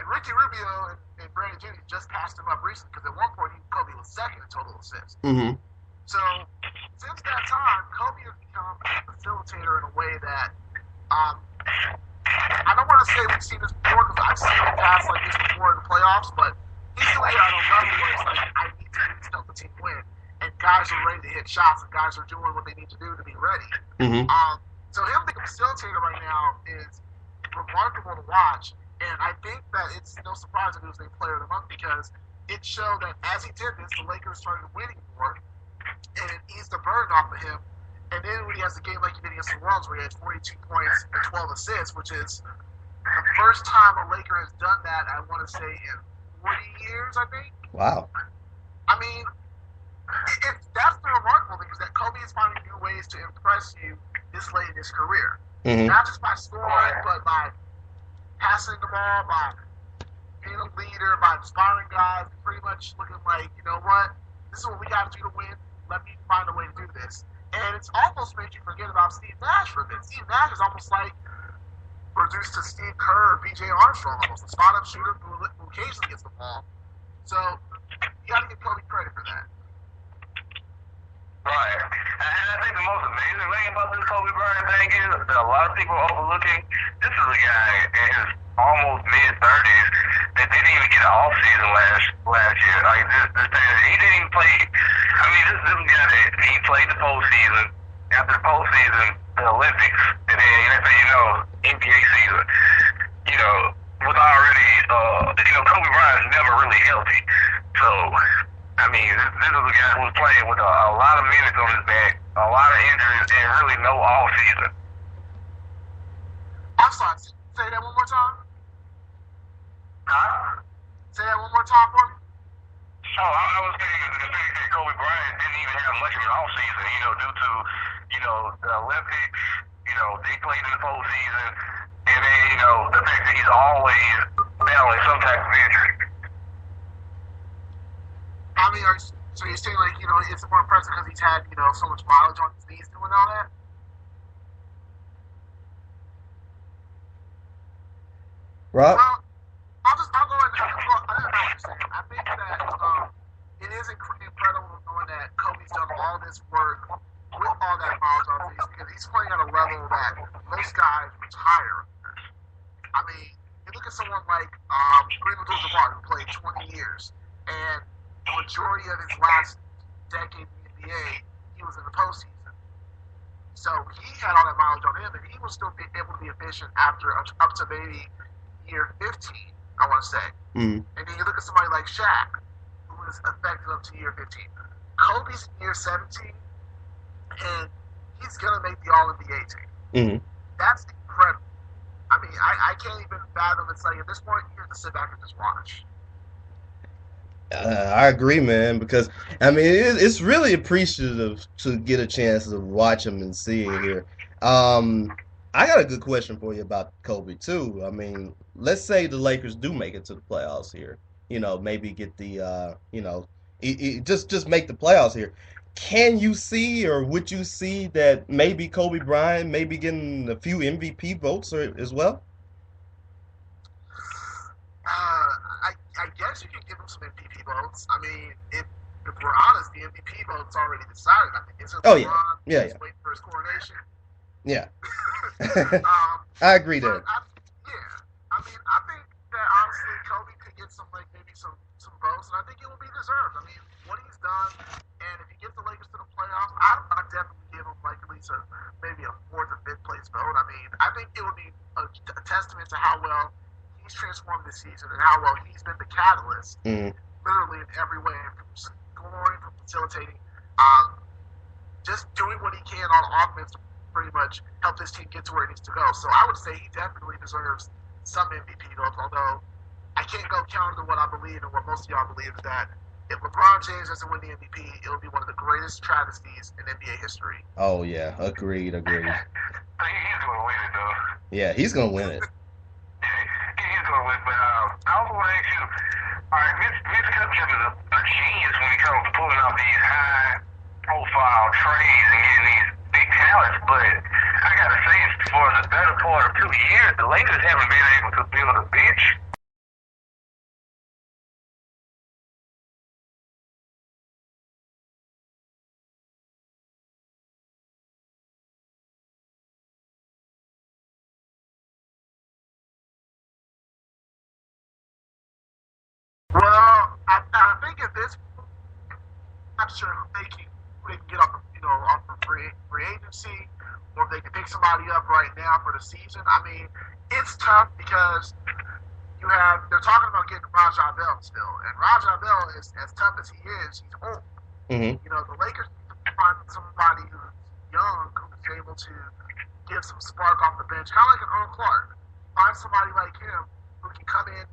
and Ricky Rubio and Brandon Jennings just passed him up recently because at one point Kobe was second in total assists. Mm-hmm. So since that time, Kobe has become a facilitator in a way that I don't want to say we've seen this before because I've seen it pass like this before in the playoffs, but he's doing it on a level where it's like, I need to help the team win. And guys are ready to hit shots, and guys are doing what they need to do to be ready. Mm-hmm. So him being a facilitator right now is remarkable to watch, and I think that it's no surprise that he was named Player of the Month because it showed that as he did this, the Lakers started winning more, and it eased the burden off of him. And then when he has a game like he did against the Wolves where he had 42 points and 12 assists, which is the first time a Laker has done that, I want to say, in 40 years, I think. Wow. I mean, that's the remarkable thing, is that Kobe is finding new ways to impress you this late in his career. Mm-hmm. Not just by scoring, but by passing the ball, by being a leader, by inspiring guys, pretty much looking like, you know what, this is what we got to do to win. Let me find a way to do this. And it's almost made you forget about Steve Nash for a bit. Steve Nash is almost like reduced to Steve Kerr or B.J. Armstrong, almost a spot-up shooter who occasionally gets the ball. So you got to give Kobe credit for that. Right. And I think the most amazing thing about this Kobe Bryant thing is that a lot of people are overlooking. This is a guy in his almost mid-30s that didn't even get an off-season last year. Like this thing, he didn't even play. I mean, this guy that he played the postseason. After the postseason, the Olympics, and then next thing you know, NBA season. You know, was already. Kobe Bryant's never really healthy. So, I mean, this is a guy who was playing with a lot of minutes on his back, a lot of injuries, and really no off season. I'm sorry. Say that one more time. Huh? Say that one more time for me. Oh, I was thinking the fact that Kobe Bryant didn't even have much of an off season, due to, the Olympics, he played in the postseason, and then, the fact that he's always battling some type of injury. I mean, so you're saying, like, it's more impressive because he's had, so much mileage on his knees doing all that? Rob? Well, I'll go ahead and I know what you're saying. I think that it is incredible knowing that Kobe's done all this work with all that mileage on his knees because he's playing at a level that most guys retire. I mean, you look at someone like Kareem Abdul-Jabbar, who played 20 years, and the majority of his last decade in the NBA, he was in the postseason. So he had all that mileage on him, and he will still be able to be efficient after up to maybe year 15, I want to say. Mm-hmm. And then you look at somebody like Shaq, who was effective up to year 15. Kobe's in year 17, and he's going to make the All-NBA team. Mm-hmm. That's incredible. I mean, I can't even fathom it. Like, at this point, you have to sit back and just watch. I agree, man, because, I mean, it's really appreciative to get a chance to watch him and see it here. I got a good question for you about Kobe, too. I mean, let's say the Lakers do make it to the playoffs here. Maybe get the, just make the playoffs here. Can you see, or would you see that maybe Kobe Bryant may be getting a few MVP votes as well? I guess you can give him some MVP votes. I mean, if we're honest, the MVP vote's already decided. I think it's LeBron. Yeah. Waiting for his coronation. Yeah. I agree there. I mean, I think that honestly, Kobe could get maybe some votes, and I think it will be deserved. I mean, what he's done, and if he gets the Lakers to the playoffs, I'd definitely give him at least maybe a fourth or fifth place vote. I mean, I think it would be a testament to how well he's transformed this season and how well he's been the catalyst, literally in every way, from scoring, from facilitating, just doing what he can on offense to pretty much help this team get to where it needs to go. So I would say he definitely deserves some MVP votes, although I can't go counter to what I believe, and what most of y'all believe is that if LeBron James doesn't win the MVP, it will be one of the greatest travesties in NBA history. Oh yeah, agreed. He's going to win it, though. Yeah, he's gonna win it. He's going to win, but I also want to ask you, all right, Mitch Kupchak is a genius when it comes to pulling off these high-profile trades and getting these big talents, but I got to say, for the better part of 2 years, the Lakers haven't been able to build a bench. Well, I think at this point, I'm not sure who they can get off of free agency, or if they can pick somebody up right now for the season. I mean, it's tough because they're talking about getting Rajah Bell still, and Rajah Bell is as tough as he is. He's old. Mm-hmm. You know, the Lakers need to find somebody who's young who's able to give some spark off the bench, kind of like an Earl Clark. Find somebody like him who can come in,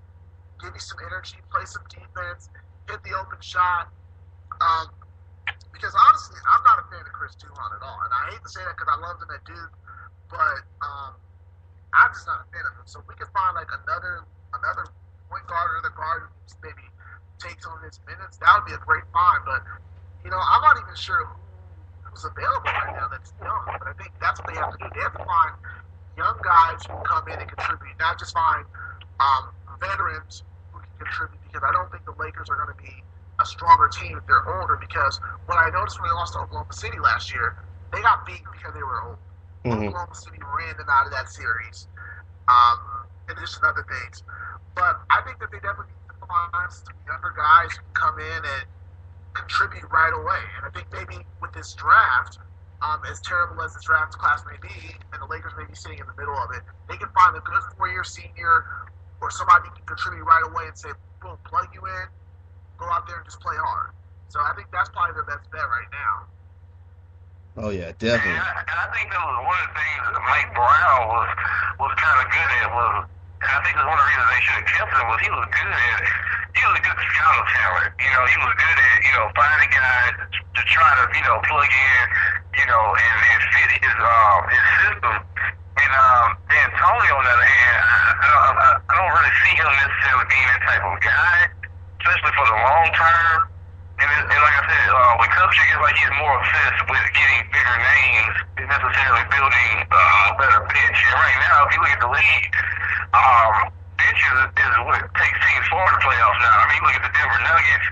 give you some energy, play some defense, hit the open shot. Because honestly, I'm not a fan of Chris Duhon at all, and I hate to say that because I loved him at Duke, but I'm just not a fan of him. So if we can find like another point guard or another guard who maybe takes on his minutes, that would be a great find. But I'm not even sure who's available right now that's young. But I think that's what they have to do. They have to find young guys who can come in and contribute, not just find veterans who can contribute. Because I don't think the Lakers are going to be a stronger team if they're older, because what I noticed when they lost to Oklahoma City last year, they got beat because they were old. Mm-hmm. Oklahoma City ran them out of that series, and just other things. But I think that they definitely need to find some younger guys who can come in and contribute right away. And I think maybe with this draft, as terrible as this draft class may be, and the Lakers may be sitting in the middle of it, they can find a good 4-year senior or somebody who can contribute right away and say, boom, plug you in, go out there and just play hard. So I think that's probably their best bet right now. Oh yeah, definitely. And I think that was one of the things that Mike Brown was kind of good at. And I think that's one of the reasons they should have kept him was he was a good scouting talent. He was good at finding guys to try to plug in, and fit his system. And D'Antoni, on the other hand, I don't really see him necessarily being that type of guy, especially for the long term. And like I said, with Kupchak, it's like he's more obsessed with getting bigger names than necessarily building a better bench. And right now, if you look at the league, bench is what takes teams far in the playoffs now. I mean, you look at the Denver Nuggets,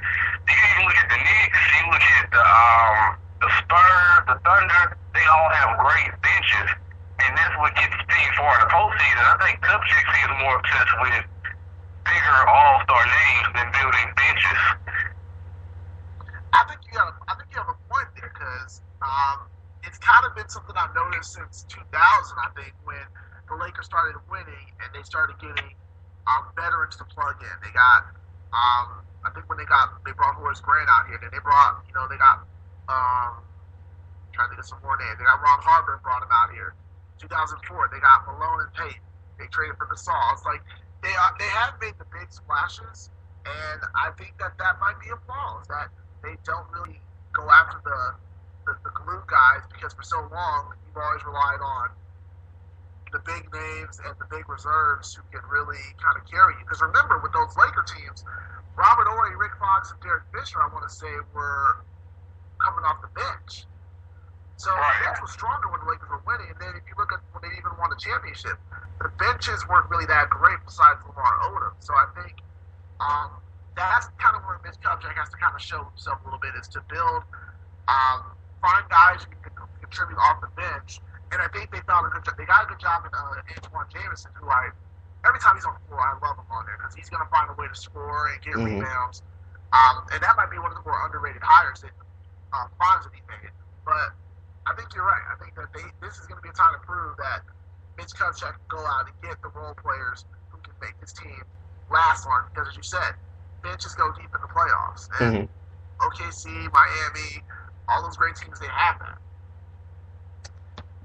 you even look at the Knicks, you look at the Spurs, the Thunder, they all have great benches. And that's what gets teams far in the postseason. I think Kupchak seems more obsessed with bigger all-star names than building benches. I think you have a point there, because it's kind of been something I've noticed since 2000. I think when the Lakers started winning and they started getting veterans to plug in. They got I think when they brought Horace Grant out here, then they brought they got trying to think of some more names. They got Ron Harper and brought him out here. 2004, they got Malone and Payton. They traded for Gasol. It's like they have made the big splashes, and I think that might be a flaw, is that they don't really go after the glue guys, because for so long you've always relied on the big names and the big reserves who can really kind of carry you. Because remember, with those Laker teams, Robert Horry, Rick Fox, and Derek Fisher, I want to say, were coming off the bench. So the bench was stronger when the Lakers were winning. And then if you look at when they even won the championship, the benches weren't really that great besides Lamar Odom. So I think that's kind of where Mitch Kupchak has to kind of show himself a little bit, is to build, find guys who can contribute off the bench. And I think they found a good job. They got a good job in Antoine Jameson, who every time he's on the floor, I love him on there, because he's going to find a way to score and get rebounds. And that might be one of the more underrated hires that Fonz that he made. But I think you're right. I think that this is going to be a time to prove that Mitch Kupchak can go out and get the role players who can make his team last long. Because as you said, benches go deep in the playoffs. And OKC, Miami, all those great teams, they have that.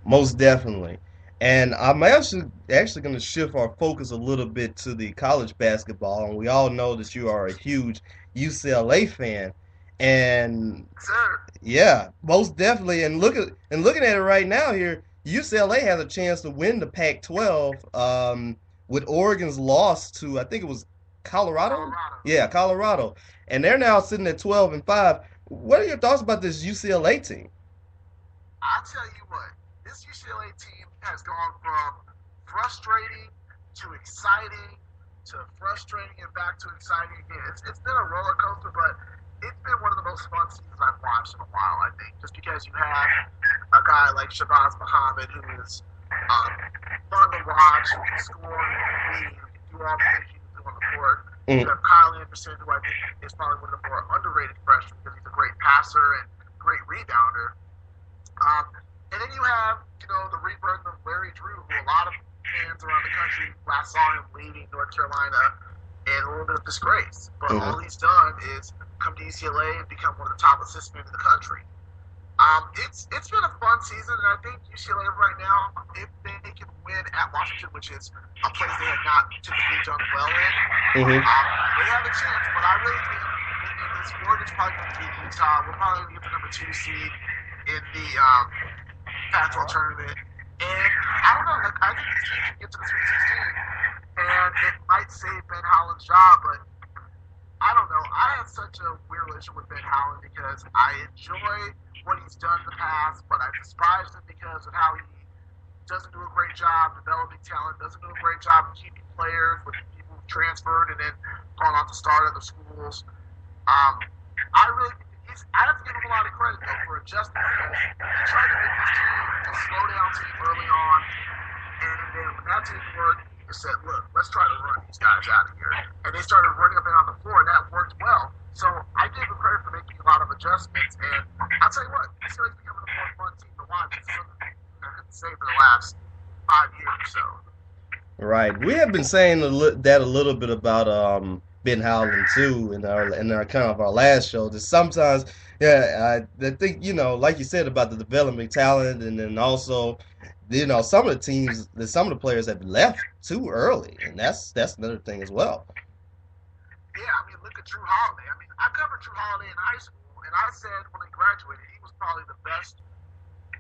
Most definitely. And I'm actually going to shift our focus a little bit to the college basketball. And we all know that you are a huge UCLA fan. And Sir, yeah, most definitely. And looking at it right now here, UCLA has a chance to win the Pac-12 with Oregon's loss to I think it was Colorado. Colorado. Yeah, Colorado, and they're now sitting at 12-5. What are your thoughts about this UCLA team? I'll tell you what, this UCLA team has gone from frustrating to exciting to frustrating and back to exciting again. It's been a roller coaster, but it's been one of the most fun seasons I've watched in a while, I think. Just because you have a guy like Shabazz Muhammad who is fun to watch, who can score, who can lead, who can do all the things you can do on the court. You have Kyle Anderson, who I think is probably one of the more underrated freshmen because he's a great passer and great rebounder. And then you have, the rebirth of Larry Drew, who a lot of fans around the country last saw him leading North Carolina in a little bit of disgrace. But all he's done is come to UCLA and become one of the top assistants in the country. It's been a fun season, and I think UCLA right now, if they can win at Washington, which is a place they have not typically done well in, they have a chance. But I really think this Oregon's probably going to beat Utah. We're probably going to get the number 2 seed in the Pac-12 tournament. And I don't know, I think this team can get to the Sweet 16, and it might save Ben Howland's job, but I don't know. I have such a weird relationship with Ben Howland because I enjoy what he's done in the past, but I despise him because of how he doesn't do a great job developing talent, doesn't do a great job of keeping players with people who transferred and then gone on to start other schools. I have to give him a lot of credit though for adjusting because he tried to make this team a slow down team early on, and then when that didn't work, he just said, "Look, let's try to run these guys out of here." And they started running up and on the floor, and that worked well. So I give him credit for making a lot of adjustments, and I'll tell you what, this is becoming a more fun team to watch. It's something I couldn't say for the last 5 years or so. Right. We have been saying that a little bit about Ben Howland too in our kind of our last show. That sometimes, yeah, I think like you said about the development talent, and then also, some of the teams, some of the players have left too early, and that's another thing as well. Yeah, I mean, look at Drew Holiday. I mean, I covered Drew Holiday in high school, and I said when he graduated, he was probably the best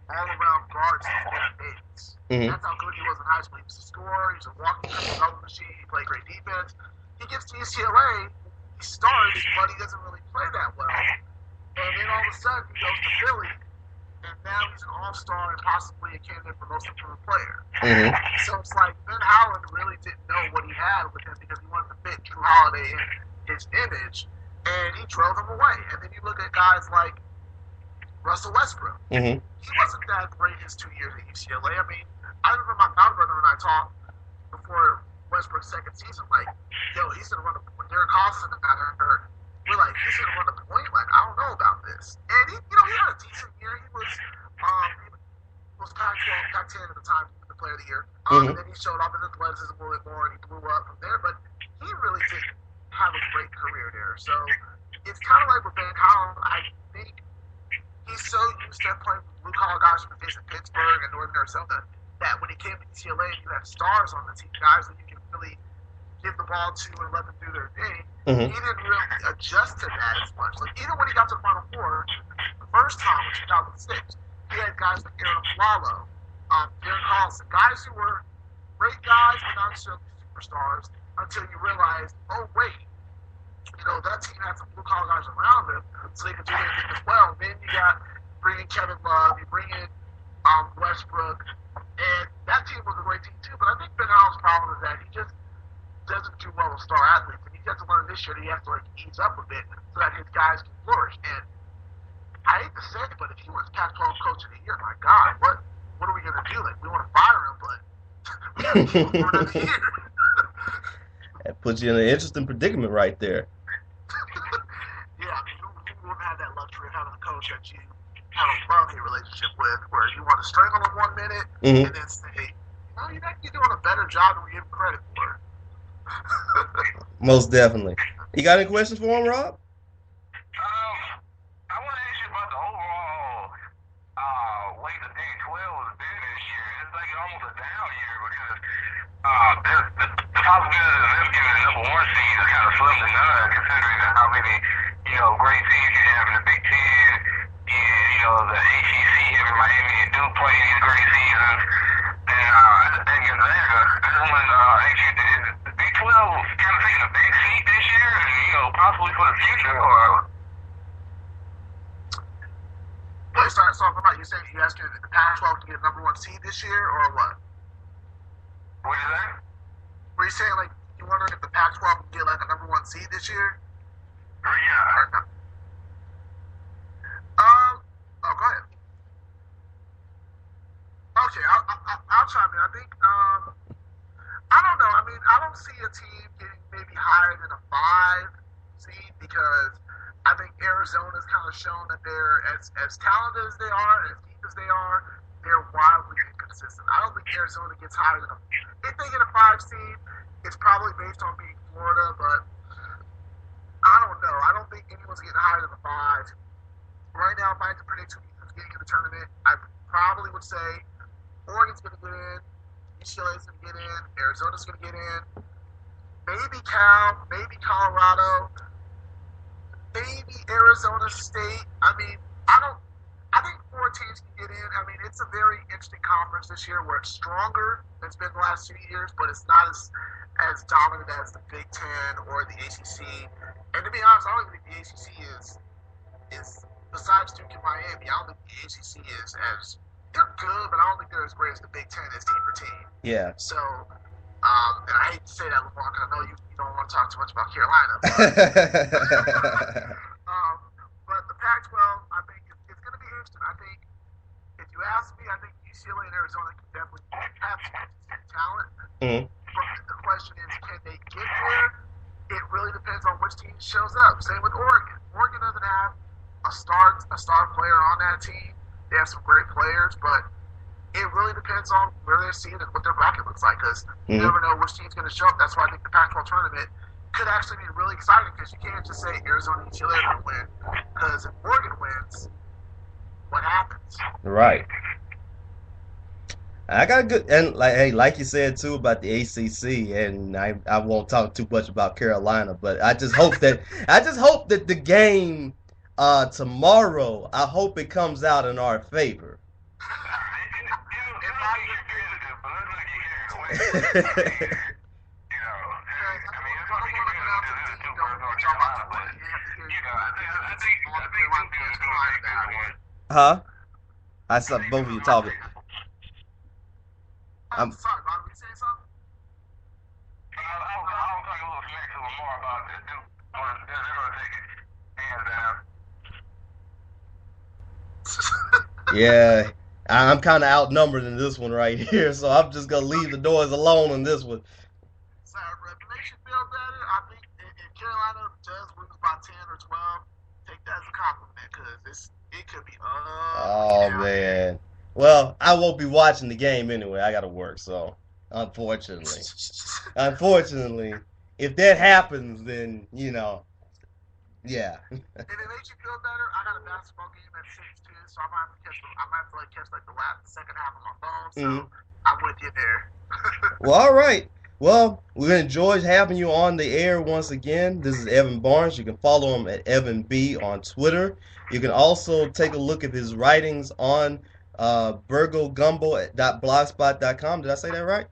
all-around guard since Ben Davis. That's how good he was in high school. He was a scorer. He was a walking triple machine. He played great defense. He gets to UCLA, he starts, but he doesn't really play that well. And then all of a sudden, he goes to Philly, and now he's an all-star and possibly a candidate for most improved player. So it's like Ben Howland really didn't know what he had with him because he wanted to fit Drew Holiday in his image, and he drove him away. And then you look at guys like Russell Westbrook. He wasn't that great his 2 years at UCLA. I mean, I remember my brother and I talked before Westbrook's second season, like, yo, he's going to run when Derek Collison got hurt, we're like, he's going to run the point? Like, I don't know about this. And he had a decent year. He was Pac-10 at the time, the player of the year. And then he showed off his athleticism a little bit more, and he blew up from there. But he really didn't have a great career there. So it's kind of like with Ben Howland. I think he's so used to playing with blue-collar guys from Pittsburgh and Northern Arizona that when he came to UCLA, you had stars on the team, guys that you can really give the ball to and let them do their thing. He didn't really adjust to that as much. Like, even when he got to the Final Four, the first time in 2006, he had guys like Aaron Flalo, Derek Collison, guys who were great guys but not necessarily superstars until you realized, oh, wait, that team had some blue-collar guys around them so they could do their thing as well. And then you bring in Kevin Love, you bring in Westbrook, and that team was a great team too. But I think Ben Howland's problem is that he just doesn't do well with star athletes. And he's got to learn this year that he has to ease up a bit so that his guys can flourish. And I hate to say it, but if he was Pac-12 Coach of the Year, my God, what are we going to do? Like, we want to fire him, but we have to keep him for another year. That puts you in an interesting predicament right there. Yeah, I mean, you wouldn't have that luxury of having a coach that you have a love-hate relationship with, where you want to strangle him 1 minute and then say, you're actually doing a better job than we give him credit for. Most definitely. You got any questions for him, Rob? I want to ask you about the overall way the Big 12 has been this year. It's like almost a great teams you have in the Big Ten, and you know the ACC having Miami and Duke playing these great seasons. And Gonzaga, I just want to ask you, is the Big 12 kind of taking a back seat this year, you know, possibly for the future, or? Wait, so about you saying you asking if the Pac-12 can get number one seed this year, or what? What is that? Were you saying like you wondering if the Pac-12 can get like a number one seed this year? Yeah. Oh, go ahead. Okay, I'll chime in. I think, I don't know. I mean, I don't see a team getting maybe higher than a 5 seed because I think Arizona's kind of shown that they're as talented as they are, as deep as they are, they're wildly inconsistent. I don't think Arizona gets higher than a. If they get a 5 seed, it's probably based on being Florida, but I don't know. I don't think anyone's getting higher than a 5. Right now, if I had to predict who's getting in the tournament, I probably would say Oregon's going to get in, UCLA's going to get in, Arizona's going to get in, maybe Cal, maybe Colorado, maybe Arizona State. I mean, I think 4 teams can get in. I mean, it's a very interesting conference this year where it's stronger than it's been the last 2 years, but it's not as dominant as the Big Ten or the ACC. And to be honest, I don't even think the ACC is besides Duke and Miami, I don't think the ACC is as they're good, but I don't think they're as great as the Big Ten is team for team. Yeah. So, and I hate to say that, LeVar, because I know you don't want to talk too much about Carolina. But the Pac-12, I think it's going to be interesting. I think if you ask me, I think UCLA and Arizona can definitely have some talent. Mm-hmm. But the question is, can they get there? It really depends on which team shows up. Same with Oregon. Oregon doesn't have a star player on that team. They have some great players, but it really depends on where they're seated and what their bracket looks like because you never know which team's going to show up. That's why I think the Pac-12 tournament could actually be really exciting because you can't just say Arizona and UCLA will win because if Oregon wins, what happens? Right. I got a good and like you said too about the ACC, and I won't talk too much about Carolina, but I just hope that the game tomorrow, I hope it comes out in our favor. Huh? I saw both of you talking. I'm sorry, Bob, were you saying something? I'll talk a little smack to Lamar about this. They're going to take it. And, Yeah, I'm kind of outnumbered in this one right here, so I'm just going to leave the doors alone on this one. Sorry, bro. If it makes you feel better, I think if Carolina does lose by 10 or 12, take that as a compliment because it could be Oh, man. Well, I won't be watching the game anyway. I got to work, so unfortunately. If that happens, then, yeah. If it makes you feel better, I got a basketball game at 6 too, so I might have to catch the second half on my phone. So I'm with you there. Well, all right. Well, we're enjoyed having you on the air once again. This is Evan Barnes. You can follow him at Evan B on Twitter. You can also take a look at his writings on burgogumbo.blogspot.com. Did I say that right?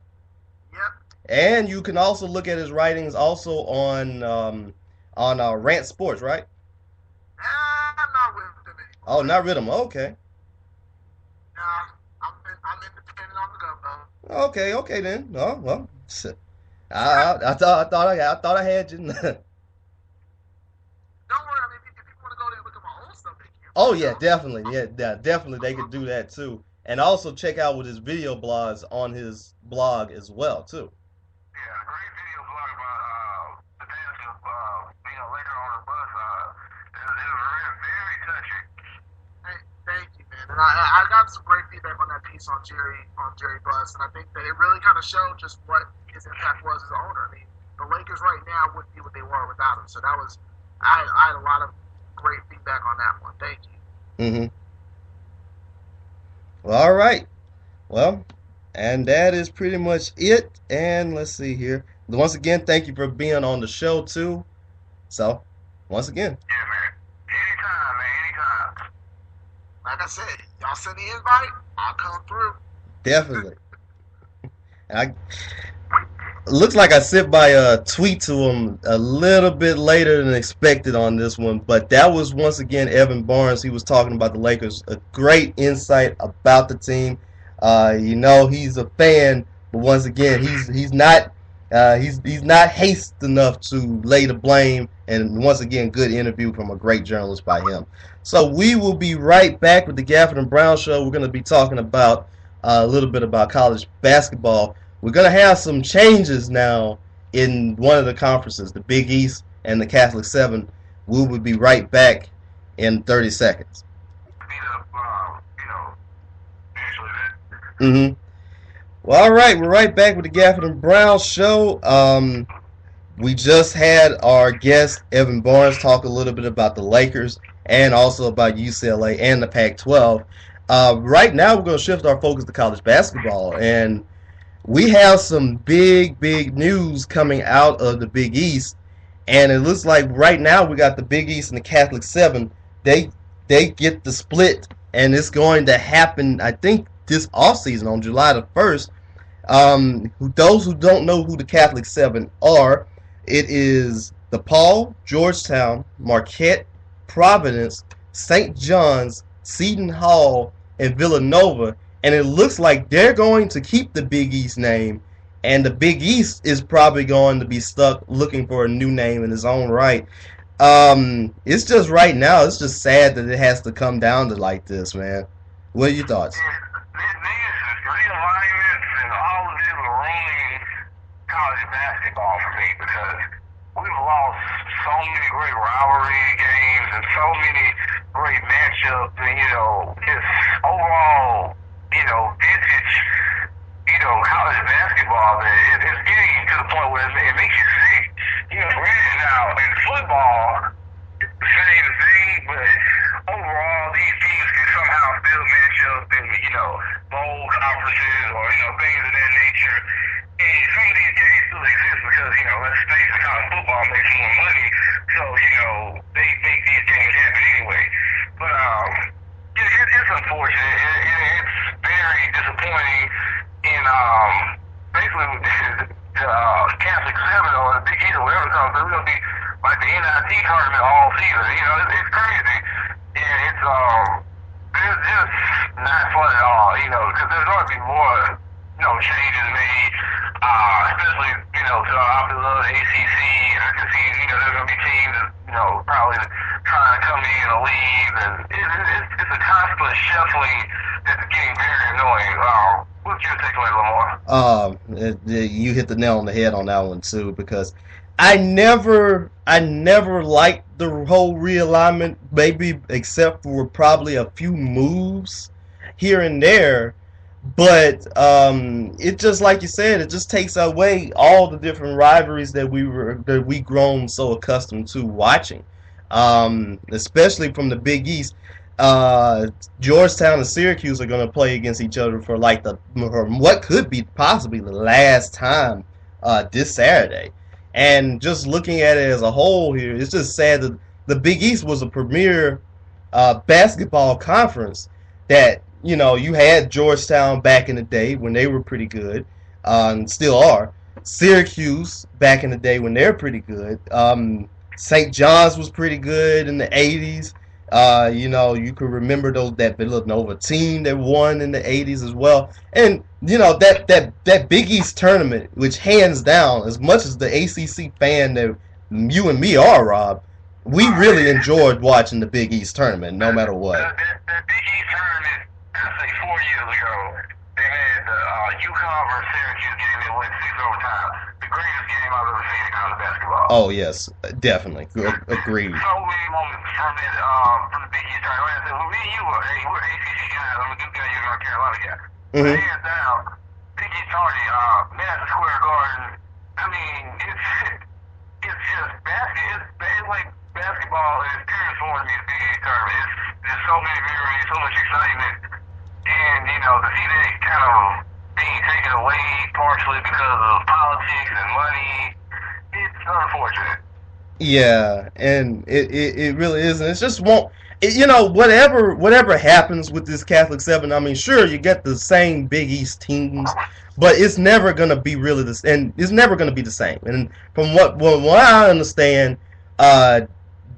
Yep. And you can also look at his writings also on Rant Sports, right? I'm not with them anymore. Oh, not with him. Okay. Nah, I'm independent on the gumbo. Okay then. Oh well. I thought I had you. Don't worry. I mean, if people want to go there and look at my old stuff, they can. Oh yeah, definitely. Yeah, definitely they could do that too. And also check out with his video blogs on his blog as well too. Yeah, great video blog about the dance of being a Laker on the bus. It was very touching. Thank you, man. And I got some great feedback on that piece on Jerry Buss, and I think that it really kind of showed just what his impact was as an owner. I mean, the Lakers right now wouldn't be what they were without him. So that was I had a lot of great feedback on that one. Thank you. Well, all right. Well, and that is pretty much it. And let's see here. Once again, thank you for being on the show too. So, once again. Yeah, man. I said, y'all send the invite, I'll come through. Definitely. I looks like I sent by a tweet to him a little bit later than expected on this one, but that was once again Evan Barnes. He was talking about the Lakers, a great insight about the team. He's a fan, but once again, he's not haste enough to lay the blame. And once again, good interview from a great journalist by him. So we will be right back with the Gafford and Brown Show. We're going to be talking about a little bit about college basketball. We're going to have some changes now in one of the conferences, the Big East and the Catholic 7. We will be right back in 30 seconds. Mm-hmm. Well, all right, we're right back with the Gafford and Brown Show. We just had our guest, Evan Barnes, talk a little bit about the Lakers and also about UCLA and the Pac-12. Right now, we're going to shift our focus to college basketball, and we have some big news coming out of the Big East, and it looks like right now we got the Big East and the Catholic 7. They get the split, and it's going to happen, I think, this offseason on July the 1st. Those who don't know who the Catholic 7 are, it is DePaul, Georgetown, Marquette, Providence, St. John's, Seton Hall, and Villanova. And it looks like they're going to keep the Big East name, and the Big East is probably going to be stuck looking for a new name in its own right. It's just right now, it's just sad that it has to come down to like this, man. What are your thoughts? College basketball for me, because we've lost so many great rivalry games and so many great matchups, and just overall, vintage, college basketball that it's getting to the point where it makes you sick. Granted now in football, it's the same thing, but overall these teams can somehow still match up in bowl conferences or things of that nature. And some of these games still exist because, let's face it, college football makes more money, so, they make these games happen anyway. But, it's unfortunate, and it's very disappointing in, basically, the Catholic 7 or the Big East or whatever it comes through. It's going to be like the NIT tournament all season, it's crazy. And it's just not fun at all, because there's going to be more, changes made, especially, to our beloved ACC. I can see, there's going to be teams, probably trying to come in and leave, and it's a constant shuffling that's getting very annoying. What's your takeaway, Lamar? You hit the nail on the head on that one too, because I never liked the whole realignment, maybe except for probably a few moves here and there. But it just, like you said, it just takes away all the different rivalries that we grown so accustomed to watching, especially from the Big East. Georgetown and Syracuse are going to play against each other for what could be possibly the last time this Saturday. And just looking at it as a whole here, it's just sad that the Big East was a premier basketball conference that, you had Georgetown back in the day when they were pretty good, and still are. Syracuse back in the day when they're pretty good. St. John's was pretty good in the 80s. You could remember that Villanova team that won in the 80s as well. And, that Big East tournament, which hands down, as much as the ACC fan that you and me are, Rob, we really enjoyed watching the Big East tournament, no matter what. The Big East tournament, I say 4 years ago, they had the UConn versus Syracuse game that went 6 overtime. The greatest game I've ever seen in college basketball. Oh, yes, definitely. Agreed. So many moments from the Big East tournament. Like I said, me and you we're ACC guys. I'm a Duke guy, you're a North Carolina guy. Mm-hmm. Hands down, Big East tournament, Madison Square Garden. I mean, it's just it's like basketball is transforming these Big East tournaments. There's so many memories, so much excitement, and to see that kind of being taken away partially because of politics and money, it's unfortunate. Yeah, and it really is, and it's just won't. You know, whatever happens with this Catholic Seven, I mean, sure you get the same Big East teams, but it's never gonna be really this, and it's never gonna be the same. And from what I understand, uh,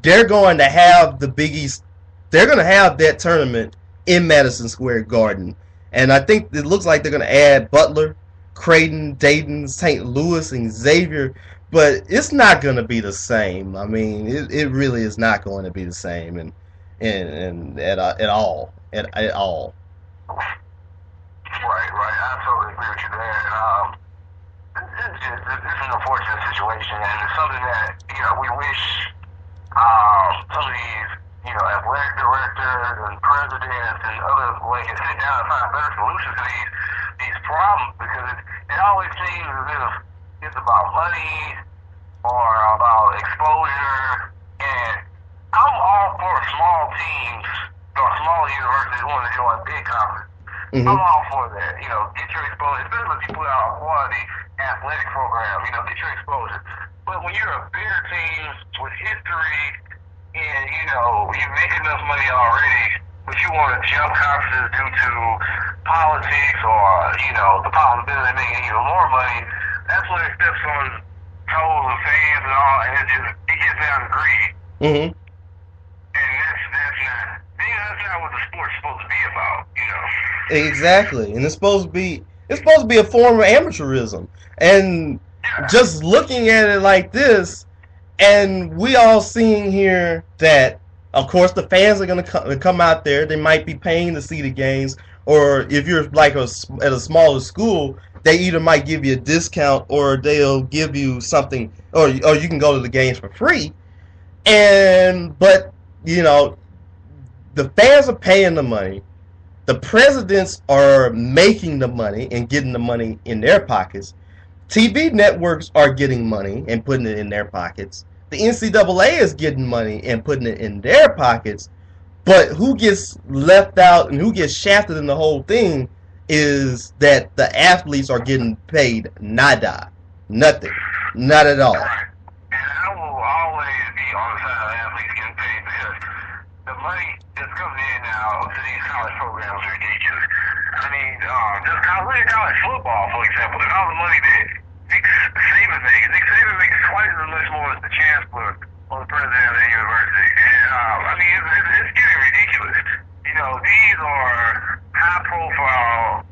they're going to have the Big East. They're going to have that tournament in Madison Square Garden, and I think it looks like they're going to add Butler, Creighton, Dayton, St. Louis, and Xavier. But it's not going to be the same. I mean, it really is not going to be the same, and at all, at all. Right, right. I totally agree with you there. It's an unfortunate situation, and it's something that we wish some of these athletic directors and presidents and others can sit down and find better solutions to these problems, because it always seems as if it's about money or about exposure. And I'm all for small teams or small universities wanting to join big conferences. Mm-hmm. I'm all for that. Get your exposure, especially if you put out a quality athletic program. Get your exposure. But when you're a bigger team with history and you make enough money already, but you want to jump conferences due to politics or the possibility of making even more money, that's when it steps on toes of fans and all, and it gets down to greed. Mm-hmm. And that's not what the sport's supposed to be about. Exactly, and it's supposed to be a form of amateurism, and just looking at it like this, and we all seeing here that, of course, the fans are going to come out there. They might be paying to see the games, or if you're like at a smaller school, they either might give you a discount or they'll give you something, or you can go to the games for free. But the fans are paying the money. The presidents are making the money and getting the money in their pockets. TV networks are getting money and putting it in their pockets. The NCAA is getting money and putting it in their pockets. But who gets left out and who gets shafted in the whole thing is that the athletes are getting paid nada. Nothing. Not at all. Right. And I will always be on the side of athletes getting paid, because the money that's coming in now to these college programs is ridiculous. I mean, just look at college football, for example, and all the money that Nick Saban makes. Nick Saban makes twice as much more as the chancellor or the president of the university. And, I mean, it's getting ridiculous. These are high-profile,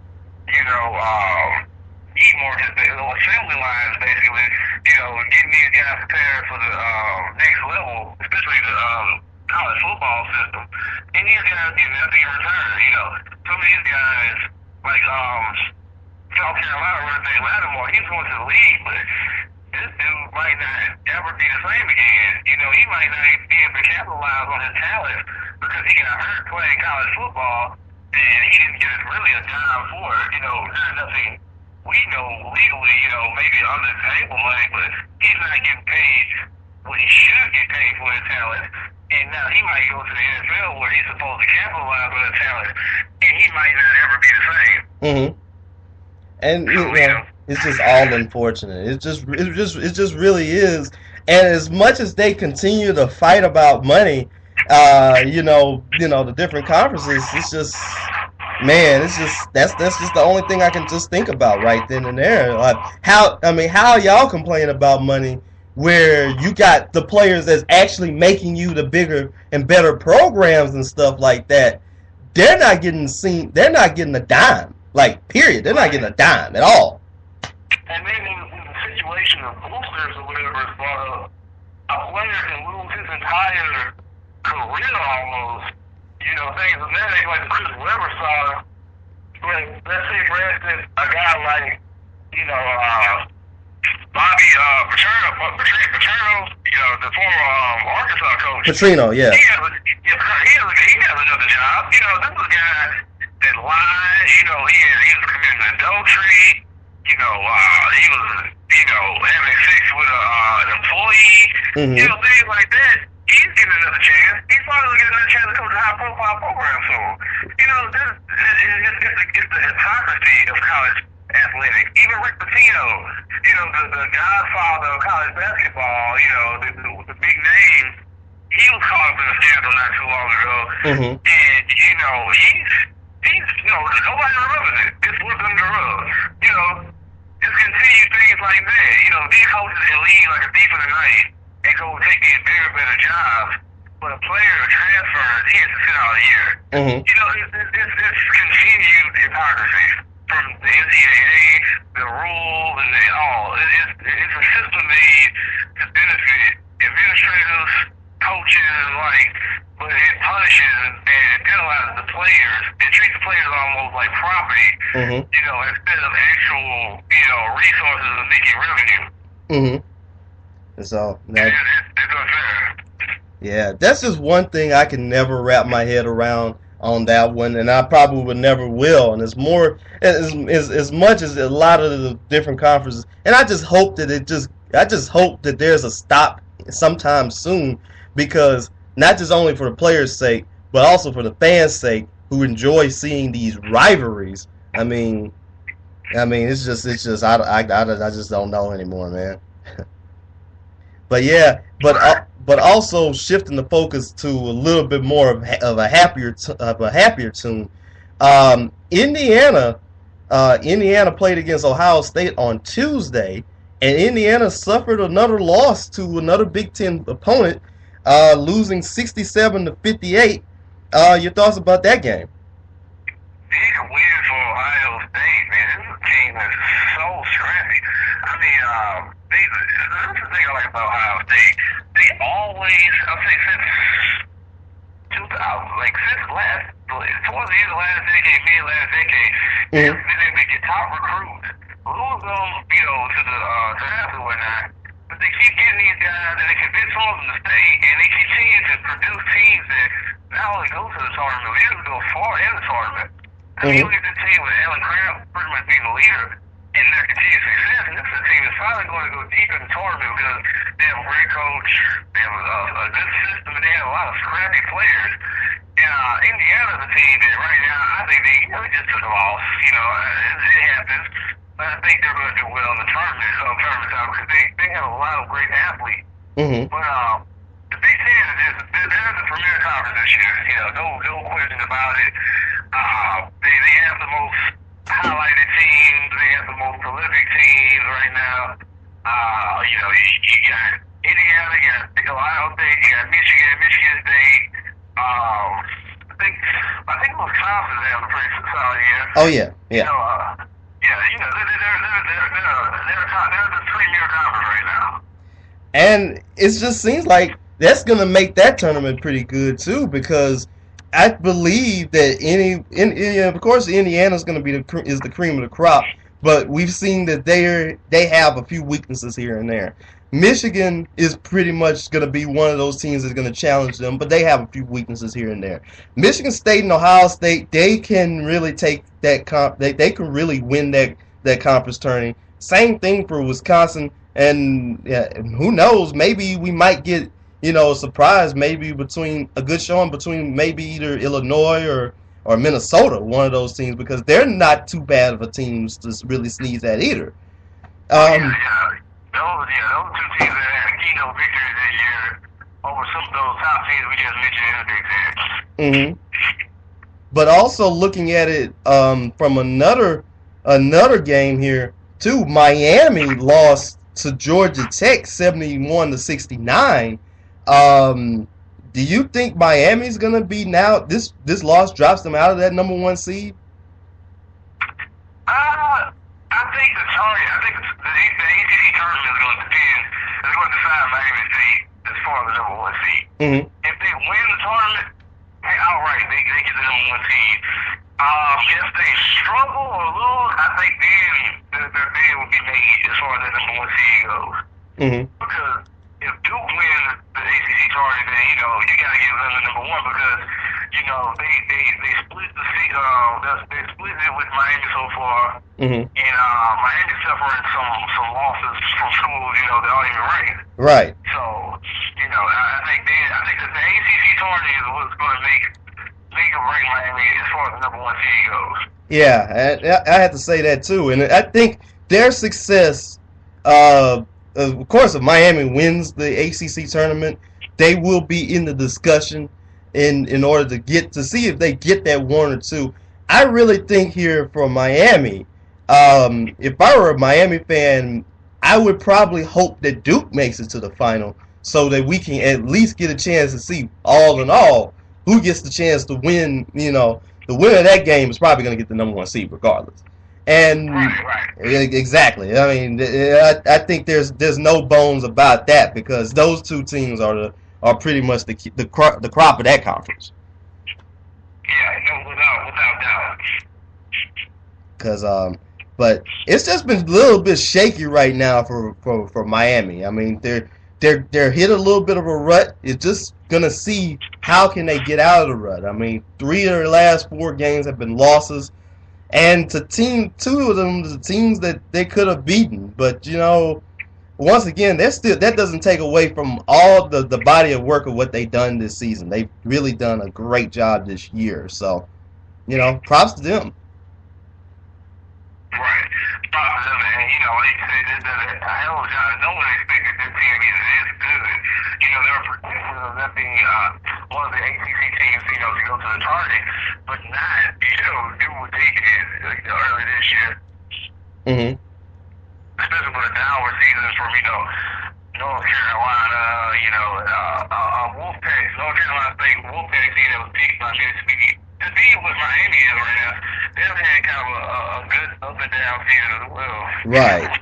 e-markets, assembly lines, basically, getting these guys prepared for the next level, especially the college football system. And these guys get nothing in return. Some of these guys, like South Carolina running Lattimore, he's going to the league, but this dude might not ever be the same again. He might not even be able to capitalize on his talent because he got hurt playing college football, and he didn't get really a dime for it. There's nothing we know legally, maybe under the table money, but he's not getting paid what he should get paid for his talent. And now he might go to the NFL where he's supposed to capitalize on his talent, and he might not ever be the same. Mm-hmm. And it's just all unfortunate. It just really is. And as much as they continue to fight about money, the different conferences, it's just, man, it's just that's just the only thing I can just think about right then and there. Like how y'all complain about money where you got the players that's actually making you the bigger and better programs and stuff like that. They're not getting seen. They're not getting a dime. Like, period. They're not getting a dime at all. And then in the situation of boosters or whatever is brought up, a player can lose his entire career almost. Things of that nature, like the Chris Webber saga. Like, let's say, for instance, a guy like, Bobby Paterno, the former Arkansas coach. Petrino, yeah. He has another job. This is a guy that lied. He was committing adultery. He was, having sex with an employee. Mm-hmm. Things like that. He's getting another chance. He's probably going to get another chance to come to a high-profile program soon. It's the hypocrisy of college athletic. Even Rick Pitino, the godfather of college basketball, the big name, he was caught up in a scandal not too long ago. Mm-hmm. And, he's nobody remembers it. It's slipped under the rug. Just continue things like that. These coaches can leave like a thief in the night and go take these bigger, better jobs. But a player transfers, he has to sit out a year. Mm-hmm. It's continued hypocrisy from the NCAA, the rules, and all. It's a system made to benefit administrators, coaches, but it punishes and penalizes the players. It treats the players almost like property, Mm-hmm. Instead of actual, resources of making revenue. Mm-hmm. So that, it's unfair. yeah, that's just one thing I can never wrap my head around on that one, and I probably would never will. And it's more as much as a lot of the different conferences. And I just hope that there's a stop sometime soon, because not just only for the players' sake, but also for the fans' sake, who enjoy seeing these rivalries. I mean, it's just I just don't know anymore, man. But yeah, but also shifting the focus to a little bit more of a happier tune. Indiana played against Ohio State on Tuesday, and Indiana suffered another loss to another Big Ten opponent, losing 67-58. Your thoughts about that game? Big win for Ohio State, man. This is a team that's so scrappy. I mean, that's the thing I like about Ohio State. They always, I'll say since 2000, towards the end of last decade, mid-last decade, they've been able to get top recruits, lose them, to half and whatnot. But they keep getting these guys, and they convince some of them to stay, and they continue to produce teams that not only go to the tournament, but even go far in the tournament. I mean, look at the team with Alan Craft pretty much being the leader in their continued success, and this is a team that's finally going to go deep in the tournament because they have a great coach, they have a good system, and they have a lot of scrappy players. And Indiana's a team that right now, I think they just took a loss. It happens. But I think they're going to do well in the tournament side because they have a lot of great athletes. Mm-hmm. But the Big Ten they're the premier conference this year. No question about it. They have the most highlighted teams. They have the most prolific teams right now. You got Indiana, you got Ohio State, you got Michigan State. I think Wisconsin's having a pretty solid year. Oh yeah. They're the premier conference right now. And it just seems like that's going to make that tournament pretty good too, because I believe that of course Indiana's going to be the cream of the crop, but we've seen that they have a few weaknesses here and there. Michigan is pretty much going to be one of those teams that's going to challenge them, but they have a few weaknesses here and there. Michigan State and Ohio State, they can really take that they can really win that conference tourney. Same thing for Wisconsin, and who knows, maybe we might get a surprise, maybe between a good showing between maybe either Illinois or Minnesota, one of those teams, because they're not too bad of a team to really sneeze at either. Those two teams that had keynote victories this year over some of those top teams we just mentioned in the Big Ten. Mm-hmm. But also looking at it from another game here too, Miami lost to Georgia Tech 71-69. Do you think Miami's gonna be now? This loss drops them out of that number 1 seed. I think the ACC tournament is going to depend. It's going to decide Miami State as far as the number 1 seed. Mm-hmm. If they win the tournament, outright they get the number 1 seed. If they struggle or lose, I think then their bid will be made as far as the number 1 seed goes. Mm-hmm. Because if Duke wins the ACC tournament, then you got to give them the number 1 because they split the seed. They split it with Miami so far. Mm-hmm. And Miami suffering some losses from schools, that aren't even ranked. Right. So, I think that the ACC tournament is what's going to make they can bring Miami as far as the number one seed goes. Yeah, I had to say that too, and I think their success, of course, if Miami wins the ACC tournament, they will be in the discussion in order to get to see if they get that one or two. I really think here for Miami, if I were a Miami fan, I would probably hope that Duke makes it to the final so that we can at least get a chance to see, all in all, who gets the chance to win. You know, the winner of that game is probably going to get the number one seed regardless. And Right. exactly, I mean, I think there's no bones about that, because those two teams are pretty much the crop of that conference. Yeah, no, without doubt. Because but it's just been a little bit shaky right now for Miami. I mean, they're hit a little bit of a rut. It's just gonna see how can they get out of the rut. I mean, 3 of their last 4 games have been losses, and to 2 of them, the teams that they could have beaten. But you know, once again, that doesn't take away from all the body of work of what they've done this season. They've really done a great job this year. So, you know, props to them. Right. And, you know, like you said, they did a hell of a job. No one expected this team to get this good. You know, there were predictions of them being one of the ACC teams, you know, to go to the tournament, but not, you know, do what they did, you know, early this year. Mm-hmm. Especially for the downward seasons from, you know, North Carolina, you know, Wolfpack, North Carolina State Wolfpack team that was beat by Mississippi. To be what Miami is right now, they've had kind of a good up and down season as well. Right.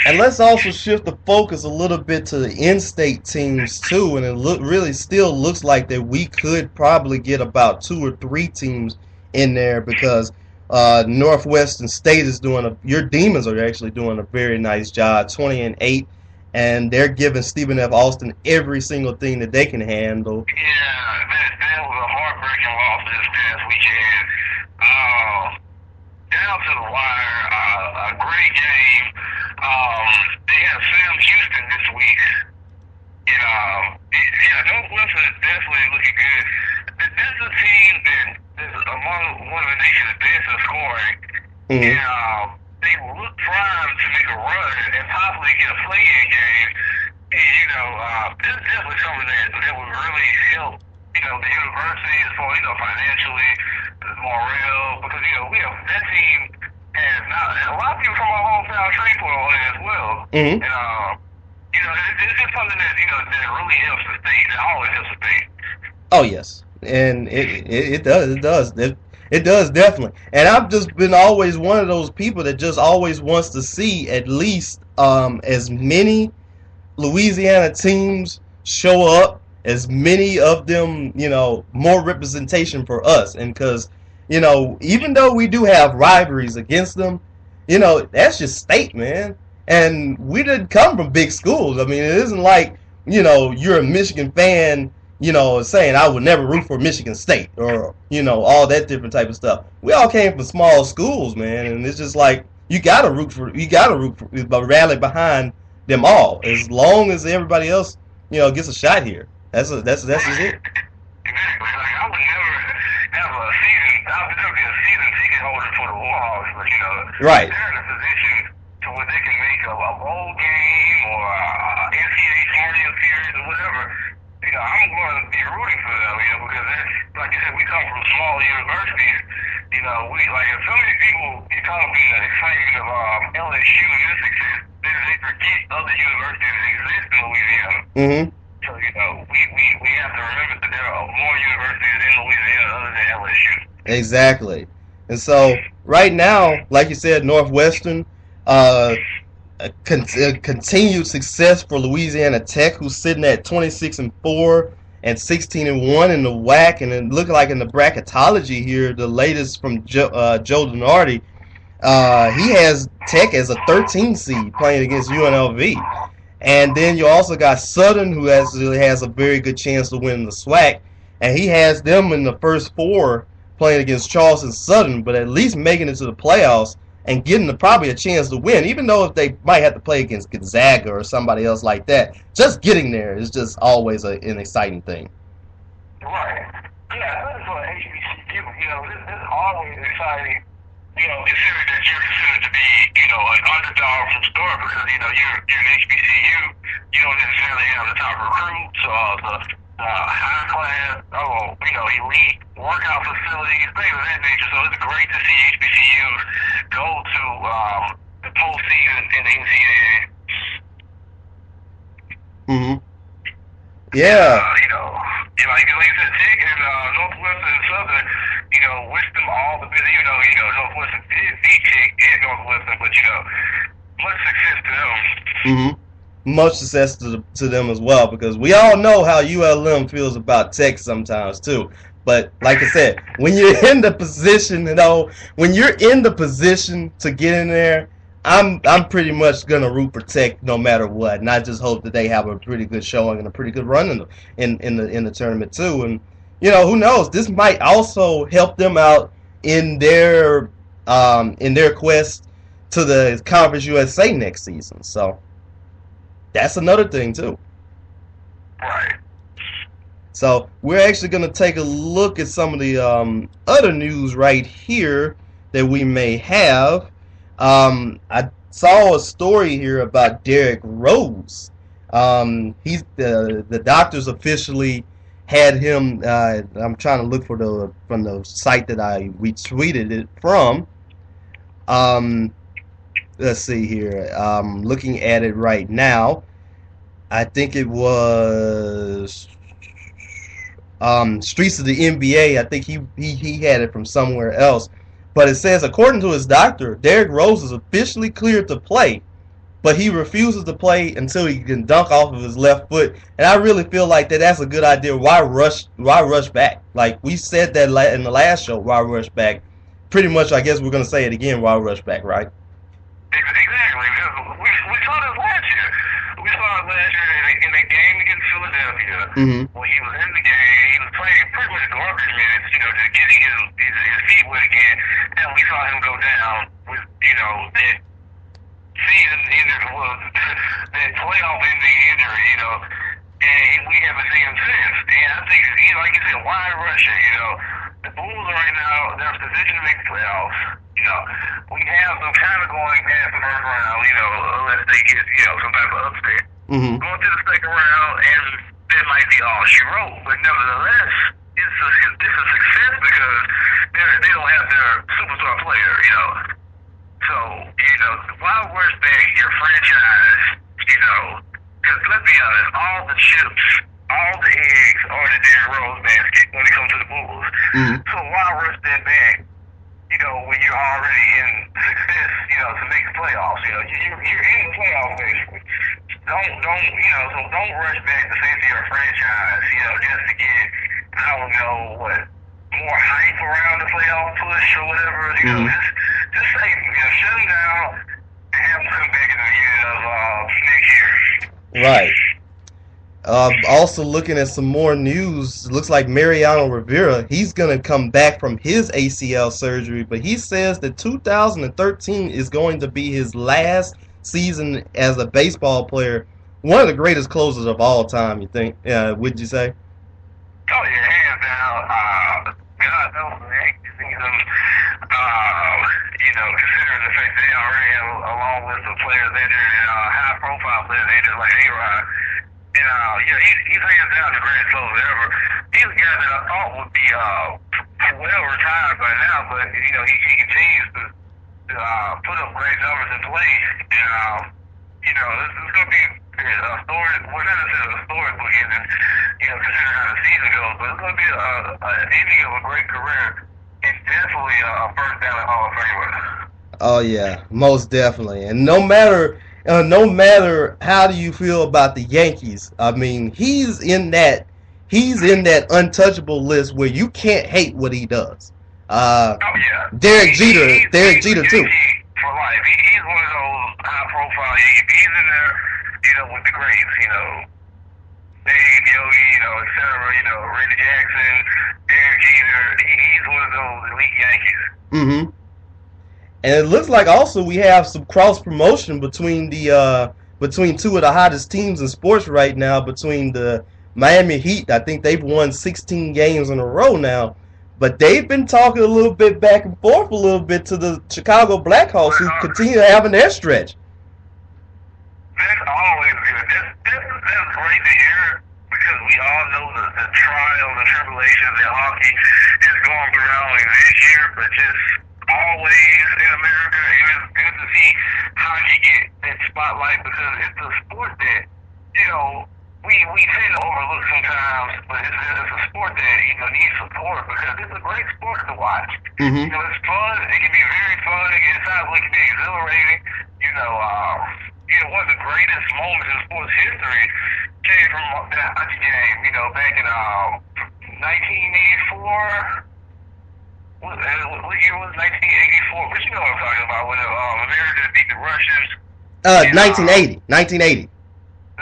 And let's also shift the focus a little bit to the in-state teams too, and it really still looks like that we could probably get about 2 or 3 teams in there, because Northwestern State is your Demons are actually doing a very nice job, 20-8, and they're giving Stephen F. Austin every single thing that they can handle. Yeah, that was a heartbreaking loss this past weekend. Down to the wire, a great game. They have Sam Houston this week. And, Northwestern is definitely looking good. This is a team that is among one of the nation's best in scoring. Mm-hmm. And they look primed to make a run and possibly get a play-in game. And, you know, this is definitely something that would really help, you know, the university as far, you know, financially, morale, because, you know, that team has not, and a lot of people from our hometown Shreveport on it as well. Mm-hmm. And, you know, it's just something that, you know, that really helps the state. It always helps the state. Oh yes, and it does. It does definitely. And I've just been always one of those people that just always wants to see at least as many Louisiana teams show up, as many of them, you know, more representation for us. And because, you know, even though we do have rivalries against them, you know, that's just state, man. And we didn't come from big schools. I mean, it isn't like, you know, you're a Michigan fan, you know, saying I would never root for Michigan State, or, you know, all that different type of stuff. We all came from small schools, man, and it's just like you gotta root for, but rally behind them all, as long as everybody else, you know, gets a shot here. That's just it. Exactly. Like, I would never have a season. I would never be a season ticket holder for the Warhawks, but, you know, Right. they're in a position to where they can make a bowl game or a NCAA tournament series or whatever. You know, I'm going to be rooting for them, you know, because that's, like you said, we come from small universities. You know, so many people, you talk about the excitement of LSU and their success, they forget other universities that exist in Louisiana. Mm-hmm. So, you know, we have to remember that there are more universities in Louisiana other than LSU. Exactly. And so right now, like you said, Northwestern, continued success for Louisiana Tech, who's sitting at 26-4 and 16-1 in the WAC, and it looking like in the bracketology here, the latest from Joe Donardi, he has Tech as a 13 seed playing against UNLV. And then you also got Southern, who actually has a very good chance to win the SWAC, and he has them in the first 4 playing against Charleston Southern, but at least making it to the playoffs and getting probably a chance to win, even though if they might have to play against Gonzaga or somebody else like that. Just getting there is just always an exciting thing. Right. You that's what HBCU, this is always exciting, considering that you're considered to be, an underdog from start because, you're an HBCU, you don't necessarily have the top recruits or the high class, elite workout facilities, things of that nature. So it's great to see HBCUs go to the postseason in the NCAA. Mm-hmm. Yeah. Like you said, Tech and Northwestern and Southern, wish them all the best. Northwestern did beat Tech and Northwestern, but much success to them. Mm-hmm. Much success to them as well, because we all know how ULM feels about Tech sometimes too. But like I said, when you're in the position, when you're in the position to get in there, I'm pretty much gonna root for Tech no matter what, and I just hope that they have a pretty good showing and a pretty good run in the tournament too. And who knows? This might also help them out in their quest to the Conference USA next season. So that's another thing too. Right. So we're actually gonna take a look at some of the other news right here that we may have. I saw a story here about Derrick Rose. He's the doctors officially had him. I'm trying to look from the site that I retweeted it from. Let's see here. Looking at it right now. I think it was Streets of the NBA. I think he had it from somewhere else. But it says, according to his doctor, Derrick Rose is officially cleared to play, but he refuses to play until he can dunk off of his left foot. And I really feel like that's a good idea. Why rush back? Like we said that in the last show, why rush back? Pretty much, I guess we're going to say it again, why rush back, right? Exactly. We saw this last year. We saw it last year in the game against Philadelphia. Mm-hmm. When he was in the game, he was playing pretty much garbage minutes, just getting his feet wet again. And we saw him go down with, that season-ending, that playoff-ending injury, and we haven't seen him since. And I think, like you said, why rush it, The Bulls right now, they're in position to make the playoffs. We have them kind of going past the first round, unless they get, some type of upset. Mm-hmm. Going to the second round, and that might be all she wrote. But nevertheless, it's a success because they don't have their superstar player, So, why rush back your franchise, because let's be honest, all the chips, all the eggs are in the Derrick Rose basket when it comes to the Bulls. Mm-hmm. So why rush that back, when you're already in success, to make the playoffs? You're in the playoffs, basically. Don't rush back to safety your franchise, just to get, I don't know, more hype around the playoff push or whatever. Just save him. Shut him down and have him come back in the beginning of next year. Right. Also looking at some more news, it looks like Mariano Rivera, he's going to come back from his ACL surgery, but he says that 2013 is going to be his last season as a baseball player. One of the greatest closers of all time, you think? Would you say? Oh, yeah, hands down. God knows the next season, considering the fact they already have a long list of players injured and high-profile players injured like A-Rod. And, he's hands down the greatest closer ever. He's a guy that I thought would be well retired by now, but, he continues to put up great numbers and play. And, this is going to be a story, well, not necessarily a story book ending, considering how the season goes, but it's going to be an ending of a great career. It's definitely a first ballot Hall of Famer. Oh yeah, most definitely. And no matter how do you feel about the Yankees, I mean, he's in that untouchable list where you can't hate what he does. Oh yeah. Derek Jeter too. For life, he's one of those high-profile Yankees. He's in there, with the greats, Dave, Yogi, etc. Randy Jackson, Derek Jeter. He's one of those elite Yankees. Mm-hmm. And it looks like also we have some cross promotion between two of the hottest teams in sports right now, between the Miami Heat, I think they've won 16 games in a row now. But they've been talking a little bit back and forth a little bit to the Chicago Blackhawks, who continue to have their stretch. That's always good. That's great to hear because we all know the trials and tribulations that hockey is going through not only this year, but just always in America. And it's good to see hockey get that spotlight because it's a sport that, you know, we tend to overlook sometimes, but it's a sport that, you know, needs support because it's a great sport to watch. Mm-hmm. You know, it's fun. It can be very fun. It can be exhilarating. You know, one of the greatest moments in sports history came from that hockey game, you know, back in 1984. What year was 1984? But you know what I'm talking about, when America beat the Russians. 1980. 1980.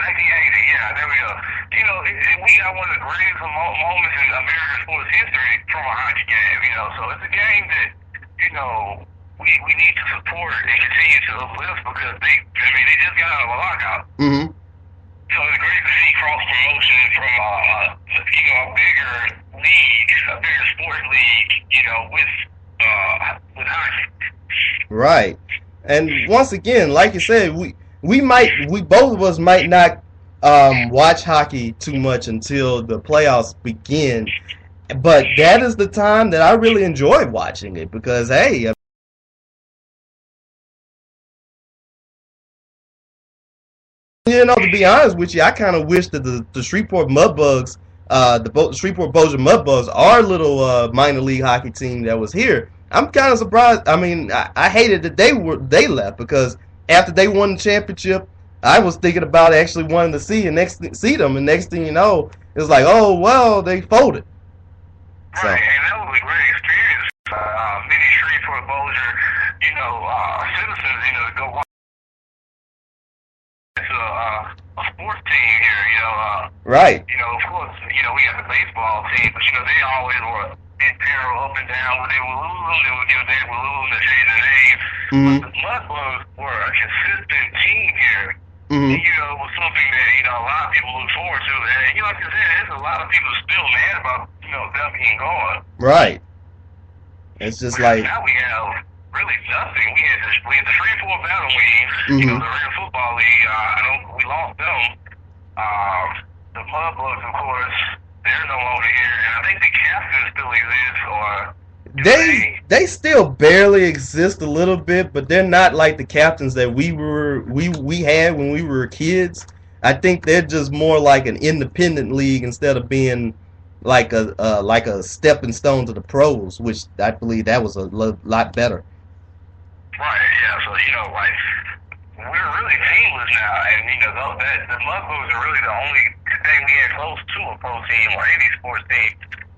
1980, yeah, there we go. You know, we got one of the greatest moments in American sports history from a hockey game, you know. So it's a game that, you know, we need to support and continue to uplift because they just got out of a lockout. Mm-hmm. So it's great to see cross promotion from a bigger league, a bigger sports league, you know, with hockey. Right. And once again, like you said, we both of us might not watch hockey too much until the playoffs begin, but that is the time that I really enjoy watching it because, hey, you know, to be honest with you, I kind of wish that the Shreveport Mudbugs, the Shreveport Bossier Mudbugs, our little minor league hockey team that was here. I'm kind of surprised. I mean, I hated that they left because after they won the championship, I was thinking about actually wanting to see them, and next thing you know, it was like, oh well, they folded. So. Right, and that was a great experience. Many Shreveport Bossier, you know, citizens, you know, to go watch a sports team here, you know. Right. You know, of course, you know, we got the baseball team, but you know, they always were in peril up and down. When they would lose, they would lose and change their names. Mm-hmm. But the Mudbugs were a consistent team here. Mm-hmm. You know, it was something that, you know, a lot of people look forward to. And, you know, like I said, there's a lot of people still mad about, you know, them being gone. Right. It's just because like... now we have really nothing. We had the Shreveport Battle Wings, mm-hmm. you know, the Red Football League. We lost them. The Mudbugs, of course, they're no longer here. And I think the Captains still exist, or... They still barely exist a little bit, but they're not like the Captains that we had when we were kids. I think they're just more like an independent league instead of being like a stepping stone to the pros, which I believe that was a lot better. Right, yeah. So, you know, like, we're really teamless now, and you know, the Mudbugs are really the only thing we had close to a pro team or any sports team.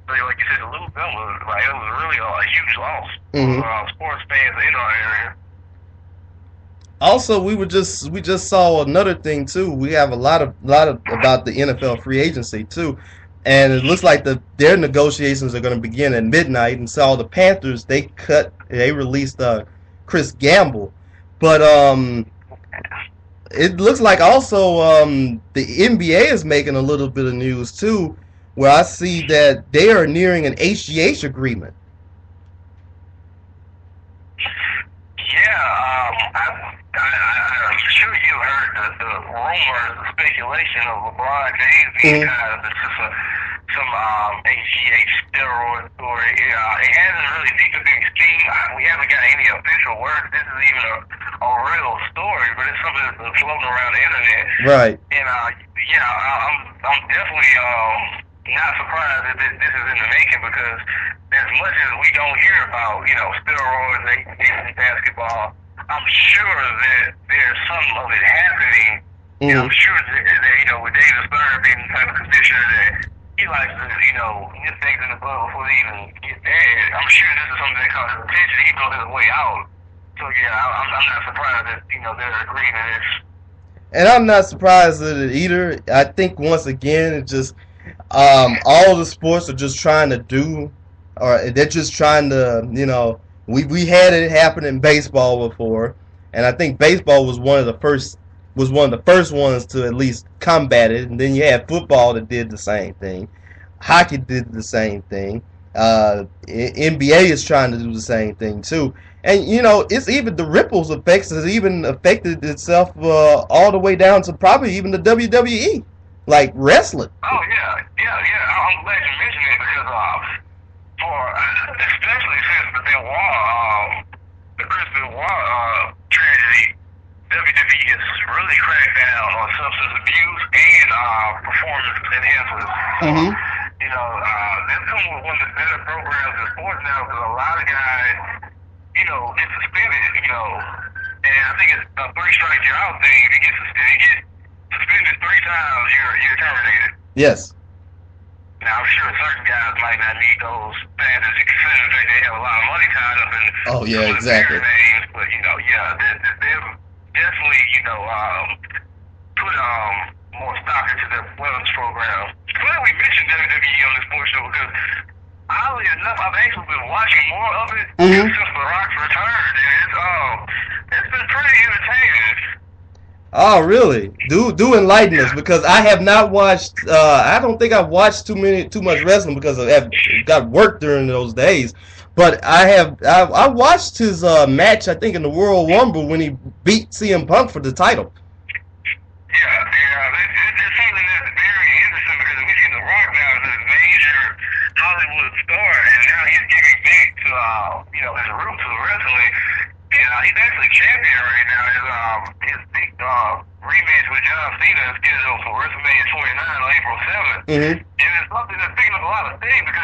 So, like you said, to lose them was like, it was really a huge loss for sports fans in our area. Also, we just saw another thing too. We have a lot of about the NFL free agency too, and it looks like their negotiations are going to begin at midnight. And so the Panthers they released Chris Gamble, but it looks like also the NBA is making a little bit of news too, where I see that they are nearing an HGH agreement. I'm sure you heard the rumors, the speculation of LeBron James being kind of some HGH steroid story. It hasn't really picked up any steam. We haven't got any official word. This is even a real story, but it's something that's been floating around the internet. Right. And I'm definitely not surprised that this is in the making because as much as we don't hear about, you know, steroids in basketball, I'm sure that there's some of it happening. And I'm sure that, you know, with David Stern being the type of commissioner that he likes to, you know, get things in the blood before they even get bad, I'm sure this is something that causes attention, even though there's a way out. So, yeah, I'm not surprised that, you know, they're agreeing to this. And I'm not surprised at it either. I think, once again, it's just all the sports are just trying to do, or they're just trying to, you know, we had it happen in baseball before, and I think baseball was one of the first was one of the first ones to at least combat it, and then you had football that did the same thing. Hockey did the same thing. NBA is trying to do the same thing too. And it's even the ripples effects has even affected itself all the way down to probably even the WWE, like wrestling. Oh yeah. I'm glad you mentioned it because especially since the Benoit, the Chris Benoit tragedy, WWE has really cracked down on substance abuse and performance enhancers. Mm-hmm. They're coming with one of the better programs in sports now because a lot of guys, get suspended, and I think it's a 3 strikes you're out thing. If you get suspended 3 times, you're terminated. Yes. Now, I'm sure certain guys might not need those fantasy considering they have a lot of money tied up in oh yeah, exactly. Names, but they've definitely put more stock into their wellness program. Glad we mentioned WWE on this sports show because oddly enough, I've actually been watching more of it since The Rock's return, and it's been pretty entertaining. Oh, really? Do enlighten us because I have not watched. I don't think I've watched too much wrestling because I've got work during those days. But I watched his match. I think in the World Rumble when he beat CM Punk for the title. Yeah, it's something that's very interesting because we see The Rock now as a major Hollywood star, and now he's giving back to his roots of wrestling. He's actually champion right now. His big rematch with John Cena is scheduled for WrestleMania 29 on April 7th. Mm-hmm. And it's something that's picking up a lot of steam because,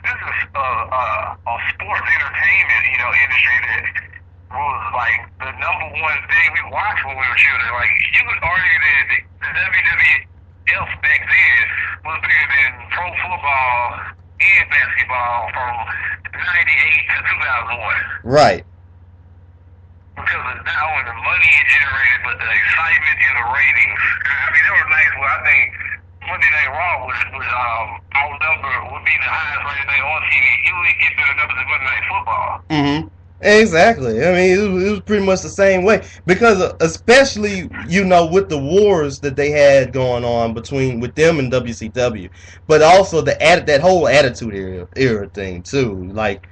this is a sports entertainment, industry that was like the number one thing we watched when we were children. Like, you could argue that the WWF back then was bigger than pro football and basketball from 98 to 2001. Right. Because of not only the money it generated, but the excitement and the ratings. I mean, there were nights where I think Monday Night Raw would be the highest rated night on TV. You would get better numbers than Monday Night Football. Mm-hmm. Exactly. I mean, it was pretty much the same way because especially with the wars that they had going on with them and WCW, but also that whole Attitude era thing too, like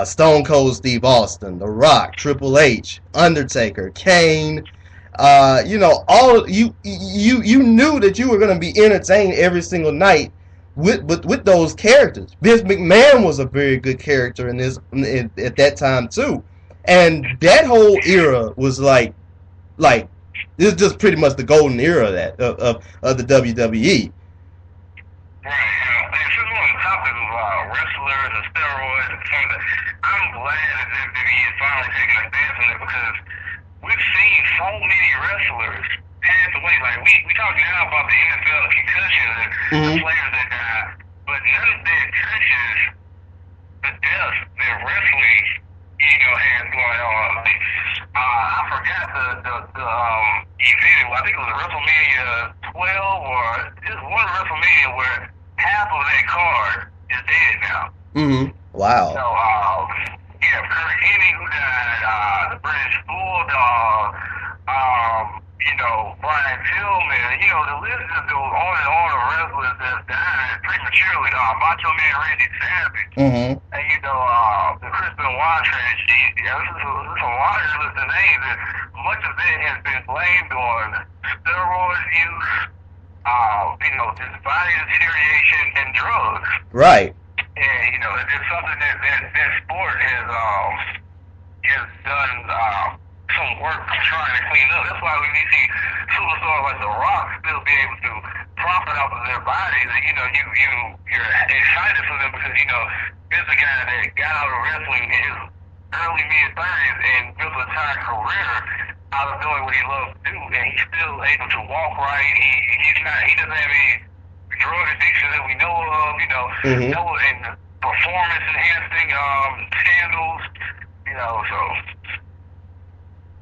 Stone Cold Steve Austin, The Rock, Triple H, Undertaker, Kane. All you knew that you were going to be entertained every single night with those characters. Vince McMahon was a very good character at that time too, and that whole era was like it's just pretty much the golden era of the WWE. Right. And since we're on the topic of wrestlers and steroids and things, I'm glad that WWE is finally taking a stance on it because we've seen so many wrestlers pass away. Like we talk now about the NFL concussions and the players that die, but none of that touches the death that wrestling, has going on. Like, I forgot the event. I think it was WrestleMania 12 or just one WrestleMania where half of that card is dead now. Mm-hmm. Wow. So, Kurt Hennig who died, the British Bulldog, Brian Pillman, the list just goes on and on of wrestlers that died prematurely. Macho Man Randy Savage, mm-hmm. and the Chris Benoit tragedy. This is a large list of names, and much of that has been blamed on steroid use, just body deterioration and drugs. Right. And it's something that sport has done some work trying to clean up. That's why when you see superstars like The Rock still be able to profit off of their bodies, and you're excited for them because here's a guy that got out of wrestling in his early mid-30s and built an entire career out of doing what he loves to do, and he's still able to walk right. He doesn't have any drug addiction that we know of, mm-hmm. And performance enhancing scandals, so.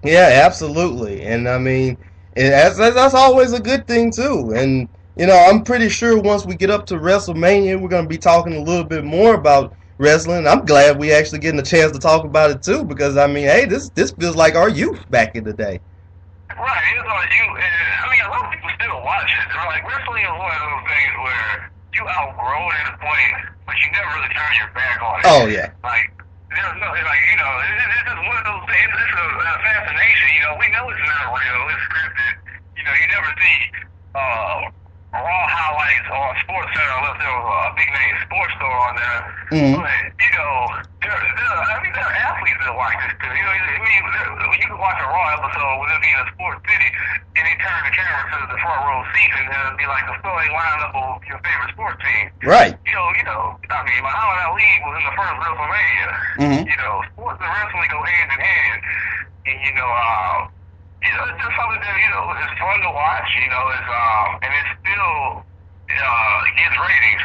Yeah, absolutely. And I mean, that's always a good thing too. And I'm pretty sure once we get up to WrestleMania, we're going to be talking a little bit more about wrestling. I'm glad we actually getting a chance to talk about it too, because I mean, hey, this feels like our youth back in the day. Yeah, Right, it's like I mean, a lot of people still watch it. They're like, wrestling is one of those things where you outgrow it at a point, but you never really turn your back on it. Oh, yeah. Like, there's no, like, you know, it's just one of those things, it's a fascination, you know, we know it's not real, it's scripted. You know, you never see, raw highlights on Sports Center unless there was a big name sports store on there. Mm-hmm. But, you know, there are athletes that watch this too. You know, I mean, you can watch a Raw episode with it being a sports city, and they turn the camera to the front row seats, and it'll be like the starting lineup of your favorite sports team. Right. You know, I mean, Muhammad Ali was in the first WrestleMania. Mm-hmm. You know, sports and wrestling go hand in hand, and it's just something that, you know, it's fun to watch, you know, and it still gets ratings.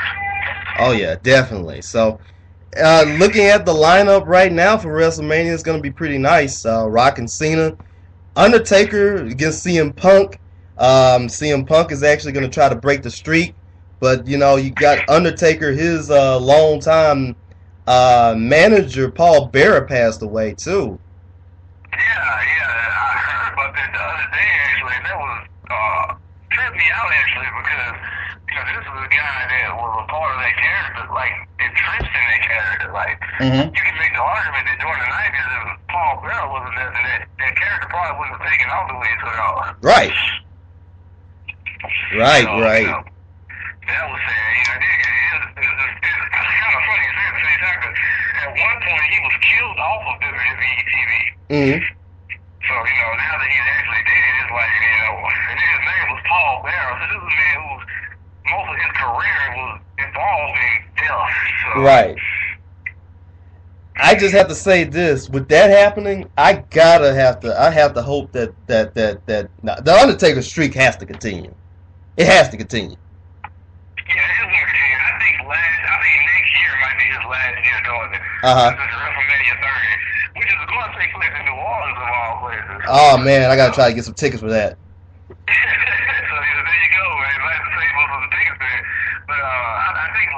Oh, yeah, definitely. So, looking at the lineup right now for WrestleMania is going to be pretty nice. Rock and Cena. Undertaker against CM Punk. CM Punk is actually going to try to break the streak. But, you know, you got Undertaker, his longtime manager, Paul Bearer, passed away, too. Yeah, I heard about that the other day, actually. That was tripped me out, actually, because, you know, this is a guy that was a part of that character, like, entrenched in that character. Like, you can make the argument that during the 90s, if Paul Bearer wasn't there, then that character probably wouldn't have taken off the way it took off. Right. Right, so, right. You know, that was sad. You know, it's kind of funny at the same time, because at one point he was killed off of WWE TV. Mm-hmm. So, you know, now that he's actually dead, it's like, you know, and then his name was Paul Bearer. So this is a man who most of his career was involved in death. So. Right. I just have to say this: with that happening, I have to hope that the Undertaker streak has to continue. It has to continue. Yeah, it's going to continue. I think next year might be his last year doing it. This is WrestleMania 30, which is going to take place in New Orleans of all places. Oh man, I gotta try to get some tickets for that. So yeah, there you go, man. Like to save up for the tickets there. But I think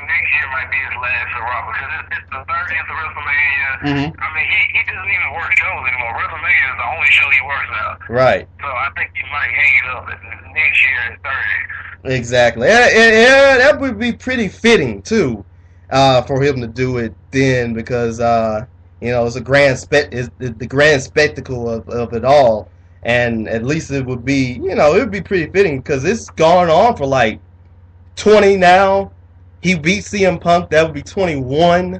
next year might be his last for Raw because it's the 30th of WrestleMania. Mm-hmm. I mean, he doesn't even work shows anymore. WrestleMania is the only show he works now. Right. So I think he might hang it up next year at 30. Exactly. Yeah, that would be pretty fitting too, for him to do it then because you know it's the grand spectacle of it all, and at least it would be pretty fitting because it's gone on for like 20 now. He beat CM Punk. That would be 21.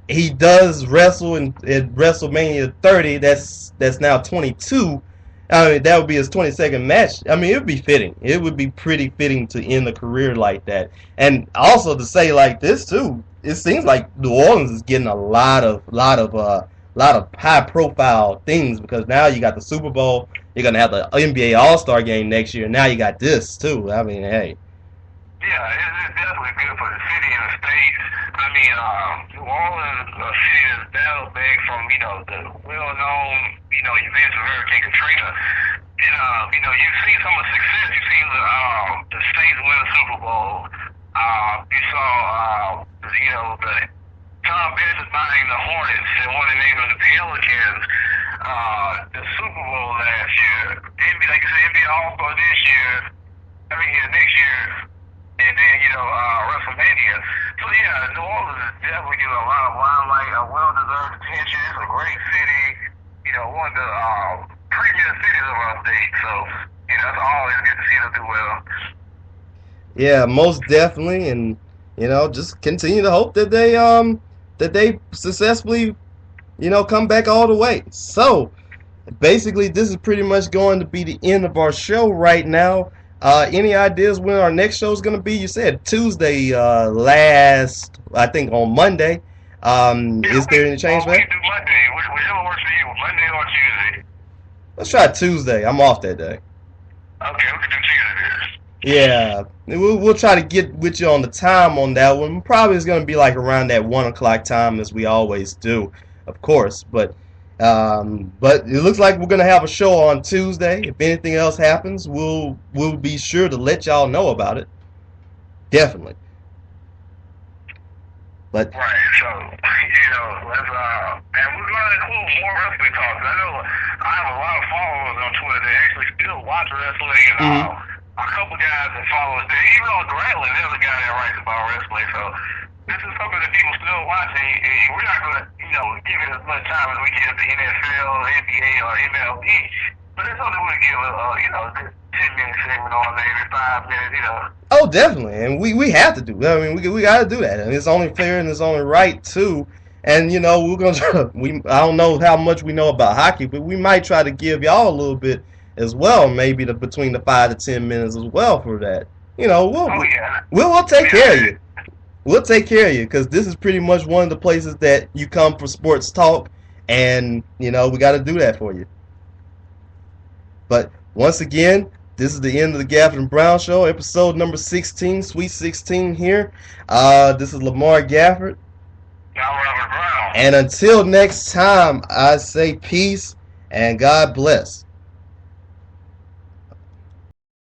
He does wrestle in WrestleMania 30. That's now 22. I mean, that would be his 22nd match. I mean, it would be fitting. It would be pretty fitting to end a career like that. And also to say like this too, it seems like New Orleans is getting a lot of high profile things because now you got the Super Bowl. You're gonna have the NBA All-Star game next year. Now you got this too. I mean, hey. Yeah, it's definitely good for the city and the state. I mean, New Orleans, a city that's battled back from, you know, the well-known, you know, events of Hurricane Katrina. And, you know, you've seen some of the success. You've seen the Saints win the Super Bowl. You saw, you know, the Tom Benson buying the Hornets and one of the names of the Pelicans. The Super Bowl last year. Like you said, NBA All-Star this year. I mean, next year. And then, you know, WrestleMania. So, yeah, New Orleans is definitely getting a lot of limelight, a well-deserved attention. It's a great city, you know, one of the premier cities of our state. So, you know, it's always good to see them do well. Yeah, most definitely. And, you know, just continue to hope that they successfully, you know, come back all the way. So, basically, this is pretty much going to be the end of our show right now. Any ideas when our next show is going to be? You said Tuesday I think on Monday. Is there any change for that? We can do Monday. Whichever works for you, Monday or Tuesday. Let's try Tuesday. I'm off that day. Okay, we can do Tuesday. Yeah, we'll try to get with you on the time on that one. Probably it's going to be like around that 1 o'clock time as we always do, of course. But it looks like we're going to have a show on Tuesday. If anything else happens, we'll be sure to let y'all know about it. Definitely. But right, so, let's, and we're going to include more wrestling talk. I know I have a lot of followers on Twitter that actually still watch wrestling, and a couple guys that follow us there. Even on Grantland, there's a guy that writes about wrestling, so this is something that people still watch, and we're not going to, give it as much time as we give the NFL, NBA, or MLB, but it's something we'll give, a 10-minute segment on, maybe 5 minutes, Oh, definitely, and we have to do that. I mean, we got to do that, and it's only fair and it's only right too. And we're gonna I don't know how much we know about hockey, but we might try to give y'all a little bit as well, maybe between the 5 to 10 minutes as well for that. We'll take care of you. We'll take care of you because this is pretty much one of the places that you come for sports talk, and we got to do that for you. But once again, this is the end of the Gafford and Brown Show, episode number 16, Sweet 16 here. This is Lamar Gafford. Robert Brown. And until next time, I say peace and God bless.